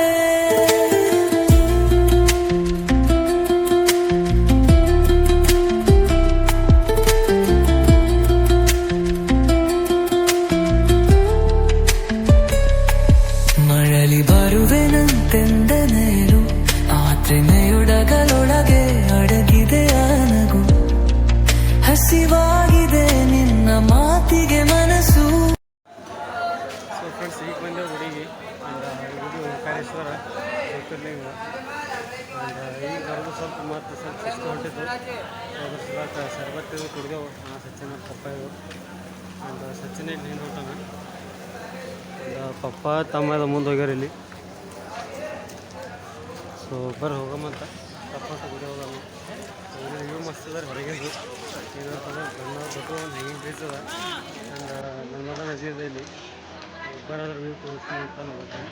Speaker 5: ಮರಳಿ ಬರುವೆನಂತೆಂದ ನೇರು ಆತ್ರೆನೆಯೊಡಗಲೊಳಗೆ ಅಡಗಿದೆ ಆನಗು ಹಸಿವಾಗಿದೆ ನಿನ್ನ ಮಾತಿಗೆ ಮನಸ್ಸು.
Speaker 1: ಸೊ ಫ್ರೆಂಡ್ಸ್, ಈಗ ಬಂದೆವು ಗುಡಿಗೆ. ಗುಡಿ ಓಂಕಾರೇಶ್ವರ ಜ್ಯೋತಿರ್ಲಿಂಗ. ಈಗ ಬರೋದು ಸ್ವಲ್ಪ ಸುಸ್ತು ಹೊಂಟಿದ್ದು. ಅದ್ರ ಸಲುವಾಗಿ ಶರ್ಬತ್ ಇದು ಕುಡಿದೆವು. ಸಚಿನ್ ಪಪ್ಪ ಇದು ಆ್ಯಂಡ್ ಸಚಿನ್ ಇಲ್ಲಿ ನೀನು ಹೊಂಟಾನ. ಪಪ್ಪ ತಮ್ಮದ ಮುಂದೆ ಹೋಗ್ಯಾರ ಇಲ್ಲಿ. ಸೊ ಬರ್ರಿ ಹೋಗಮ್ಮಂತ ಪಪ್ಪ ಗುಡಿ ಹೋಗಮ್ಮ. ಇವು ಮಸ್ತ್ ಅದ ಹೊರಗಿಂದು. ಇದು ಅಂತಂದ್ರೆ ದೊಡ್ಡ ಒಂದು ಹೆಂಗಿಂಗ್ ಬ್ರಿಡ್ಜ್ ಅದ ಆ್ಯಂಡ್ ನರ್ಮದಾ ನದಿ ಅದ ಇಲ್ಲಿ. ಬರೋದ್ರ ವ್ಯೂ ತೋರಿಸ್ತೀನಿ ಅಂತ ನೋಡ್ತೀನಿ.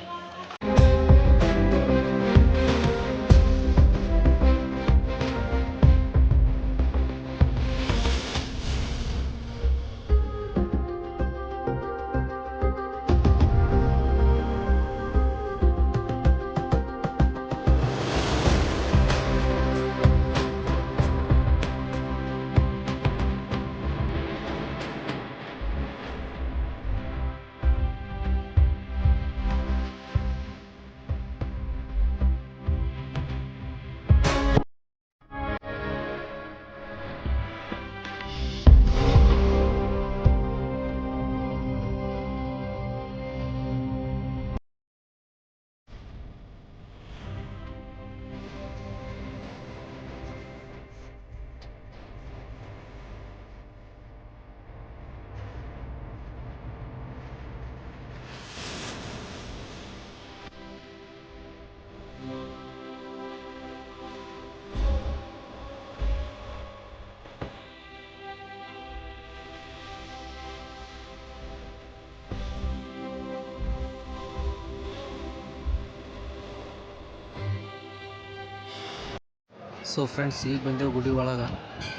Speaker 1: ಸೊ ಫ್ರೆಂಡ್ಸ್, ಈಗ ಬಂದೆವು ಗುಡಿ ಒಳಗೆ.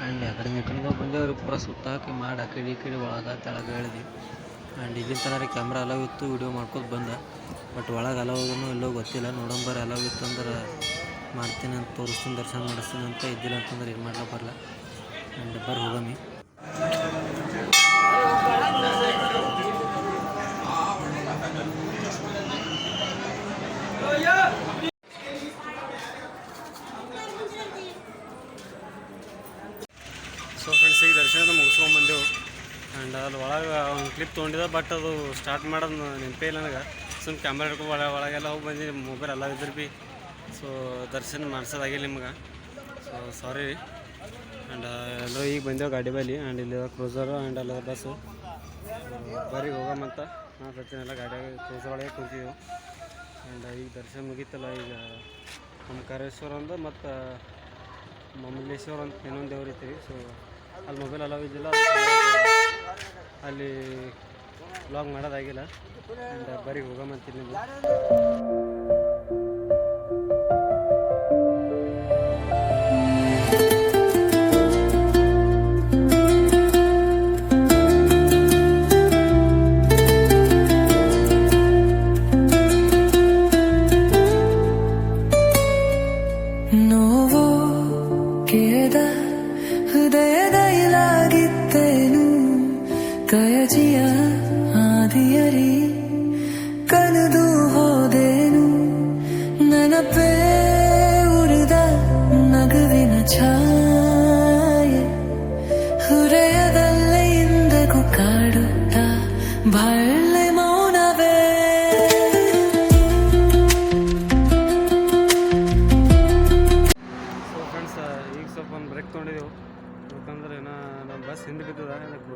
Speaker 1: ಆ್ಯಂಡ್ ಆ ಕಡೆ ಬಂದೇವ್ರಿ. ಪೂರ ಸುತ್ತ ಹಾಕಿ ಮಾಡಿ ಆ ಕಡೆ ಒಳಗೆ ತೆಳಗೆ ಹೇಳಿದ್ವಿ. ಆ್ಯಂಡ್ ಇಲ್ಲಿನ ತನಕ ಕ್ಯಾಮ್ರಾ ಅಲವ್ ಇತ್ತು, ವಿಡಿಯೋ ಮಾಡ್ಕೊತ ಬಂದ. ಬಟ್ ಒಳಗೆ ಅಲವ್ನೂ ಎಲ್ಲೋ ಗೊತ್ತಿಲ್ಲ. ನೋಡಂಬರ್ ಅಲವ್ ಇತ್ತು ಅಂದ್ರೆ ಮಾಡ್ತೀನಿ ಅಂತ ತೋರಿಸ್ತೀನಿ, ದರ್ಶನ ಮಾಡಿಸ್ತೀನಿ ಅಂತ. ಇದ್ದಿಲ್ಲ ಅಂತಂದ್ರೆ ಏನು ಮಾಡ್ಲಿಕ್ಕೆ ಬರಲ್ಲ. ಆ್ಯಂಡ್ ಬರ್ರಿ ಹೋಗಮ್ಮಿ. ಸೊ ಫ್ರೆಂಡ್ಸ್, ಈಗ ದರ್ಶನದ ಮುಗಿಸ್ಕೊಂಡ್ಬಂದೆವು. ಆ್ಯಂಡ್ ಅಲ್ಲಿ ಒಳಗೆ ಒಂದು ಕ್ಲಿಪ್ ತೊಗೊಂಡಿದ್ದೆ. ಬಟ್ ಅದು ಸ್ಟಾರ್ಟ್ ಮಾಡೋದು ನೆನಪೇ ಇಲ್ಲ ನನಗೆ. ಸುಮ್ಮನೆ ಕ್ಯಾಮ್ರಾ ಹಿಡ್ಕೊಂಡು ಒಳಗೆಲ್ಲ ಹೋಗಿ ಬಂದಿದ್ದು. ಮೊಬೈಲ್ ಎಲ್ಲ ಇದ್ರೆ ಭೀ ಸೊ ದರ್ಶನ ಮಾಡ್ಸೋದಾಗಿಲ್ಲ ನಿಮ್ಗೆ. So sorry. ಆ್ಯಂಡ್ ಎಲ್ಲರೂ ಈಗ ಬಂದೆವು ಗಾಡಿ ಬಲ್ಲಿ. ಆ್ಯಂಡ್ ಇಲ್ಲಿ ಕ್ರೂಸರು ಆ್ಯಂಡ್ ಅಲ್ಲ ಬಸ್ಸು. ಬರೀ ಹೋಗಮ್ಮಂತ ನಾವು ಸಚಿನೆಲ್ಲ ಗಾಡಿಯಾಗ ಕ್ರೂಸರ್ ಒಳಗೆ ಕೂತಿದ್ದೆವು. ಆ್ಯಂಡ್ ಈಗ ದರ್ಶನ ಮುಗೀತಲ್ಲ. ಈಗ ಓಂಕಾರೇಶ್ವರ ಒಂದು ಮತ್ತು ಮಮಲೇಶ್ವರ ಅಂತ ಇನ್ನೊಂದು ದೇವ್ರು ಐತಿ. ಸೊ ಅಲ್ಲಿ ಮೊಬೈಲ್ ಅಲವ್ ಇದ್ದಿಲ್ಲ. ಅಲ್ಲಿ ವ್ಲಾಗ್ ಮಾಡೋದಾಗಿಲ್ಲ. ಆ್ಯಂಡ್ ಬರೀ ಹೋಗಮ್ಮಂತೀನಿ ನೀವು.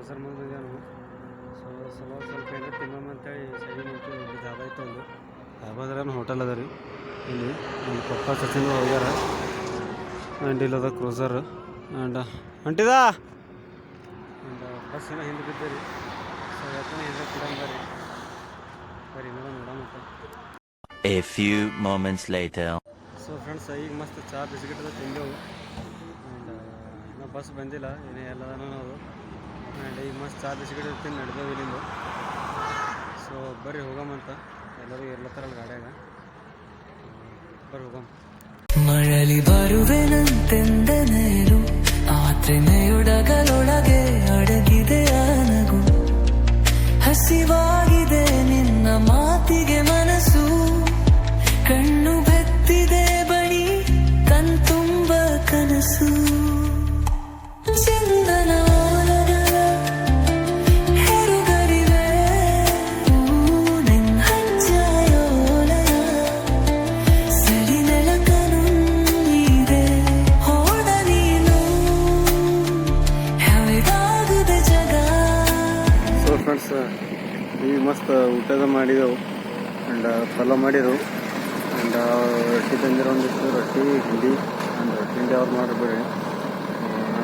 Speaker 1: ಬೇಸರ ಬಂದಿದೆ ನಾವು. ಸೊ ಸ್ವಲ್ಪ ಏನೋ ತಿನ್ನೋಣ ಅಂತೇಳಿ ಸೈಡ್ ನಿಂತು ಇಲ್ಲಿ ಧಾಬಾ ಇತ್ತು ಒಂದು ಧಾಬಾದ್ರಾನ ಹೋಟೆಲ್ ಅದ ರೀ. ಇಲ್ಲಿ ನಮ್ಮ ಪಪ್ಪ ಸಚಿನ್ ಹೋಗ್ಯಾರ. ಆ್ಯಂಡ್ ಇಲ್ಲದ ಕ್ರೂಸರ್ ಆ್ಯಂಡ್ ಹೊಂಟಿದ ಆ್ಯಂಡ್ ಬಸ್ ಏನೋ ಹಿಂದೆ ಬಿದ್ದೆ ರೀ. ಸೊ ಯಾಕಂದ್ರೆ ಹಿಂದೆ ಕೊಡಂಗ ರೀ ಬರೀ ಇನ್ನೂ ನೋಡೋಣ.
Speaker 2: A few moments later.
Speaker 1: So friends ಈಗ ಮಸ್ತ್ ಚಹಾ ಬಿಸ್ಕಿಟ್ ತಿಂದೆವು. ಆ್ಯಂಡ್ ಇನ್ನೂ ಬಸ್ ಬಂದಿಲ್ಲ ಏನೇ ಎಲ್ಲದೂ ನಾವು. ಆ್ಯಂಡ್ ಈಗ ಮಸ್ತ್ ಚಹಾ ಬಿಸ್ಕಿಟ್ ತಿಂದು ನಡೆದೇವು ಇಲ್ಲಿಂದ. ಸೊ ಬರ್ರಿ ಹೋಗಮ್ಮಂತ ಎಲ್ಲರೂ ಇರ್ಲತ್ತಾರಲ್ಲ ಗಾಡ್ಯಾಗ. ಬರ್ರಿ ಹೋಗಮ್ಮ.
Speaker 5: ಮರಳಿ ಬರುವೆನಂತೆಂದ ನೇರು ಆತ್ರೆನೆಯೊಡಗಲೊಳಗೆ ಅಡಗಿದೆ ಆನಗು ಹಸಿವಾಗಿದೆ ನಿನ್ನ ಮಾತಿಗೆ ಮನಸ್ಸು ಕಣ್ಣು ಬೆತ್ತಿದೆ ಬಳಿ ಕಣ್ತುಂಬ ಕನಸು ಚಂದನ ಹೆರುಗರಿವೆ ನಿನ್ನ ಹಚ್ಚಯೋಲಯ ಸರಿ ನೆಲಕನು ಇದೆ ಹೋದ ನೀನು ಯಾವಾಗದ ಜಗ.
Speaker 1: ಸೊ ಫ್ರೆಂಡ್ಸ್ ಈಗ ಮಸ್ತ್ ಊಟದ ಮಾಡಿದೆವು. ಆ್ಯಂಡ್ ಪಲಾವ್ ಮಾಡಿದೆವು. ಆ್ಯಂಡ್ ರೊಟ್ಟಿ ತಂದಿರೋ ಒಂದಿಷ್ಟು ರೊಟ್ಟಿ ಹಿಂಡಿ ಆ್ಯಂಡ್ ರೊಟ್ಟಿ ಹಿಂಡಿ ಅವ್ರು ಮಾಡಿಬಿಡ್ರಿ.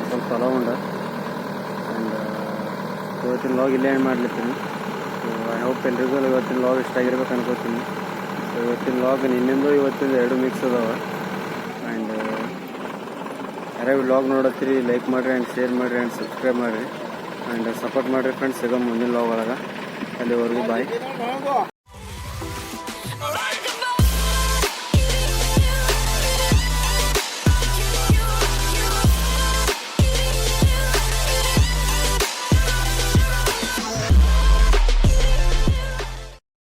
Speaker 1: ಸ್ವಲ್ಪ ಪಲಾವ್ ಉಂಡ. ಆ್ಯಂಡ್ ಇವತ್ತಿನ ಲಾಗ್ ಇಲ್ಲೇ ಏನು ಮಾಡ್ಲಿತ್ತೀನಿ. ಸೊ ಐ ಹೋಪ್ ಎಲ್ರಿಗೂ ಇವತ್ತಿನ ಲಾಗ್ ಇಷ್ಟ ಆಗಿರ್ಬೇಕು ಅನ್ಕೋತೀನಿ. ಸೊ ಇವತ್ತಿನ ಲಾಗ್ ನಿನ್ನಿಂದು ಇವತ್ತಿಂದ ಎರಡು ಮಿಕ್ಸ್ ಅದಾವೆ. ಆ್ಯಂಡ್ ಯಾರ್ಯಾವ ಲಾಗ್ ನೋಡತ್ತೀರಿ ಲೈಕ್ ಮಾಡಿರಿ ಆ್ಯಂಡ್ ಶೇರ್ ಮಾಡಿರಿ ಆ್ಯಂಡ್ ಸಬ್ಸ್ಕ್ರೈಬ್ ಮಾಡಿರಿ ಆ್ಯಂಡ್ ಸಪೋರ್ಟ್ ಮಾಡಿರಿ ಫ್ರೆಂಡ್ಸ್. ಸಿಗೋ ಮುಂದಿನ ಲಾಗ್ ಒಳಗೆ. ಅಲ್ಲಿವರೆಗೂ ಬಾಯ್.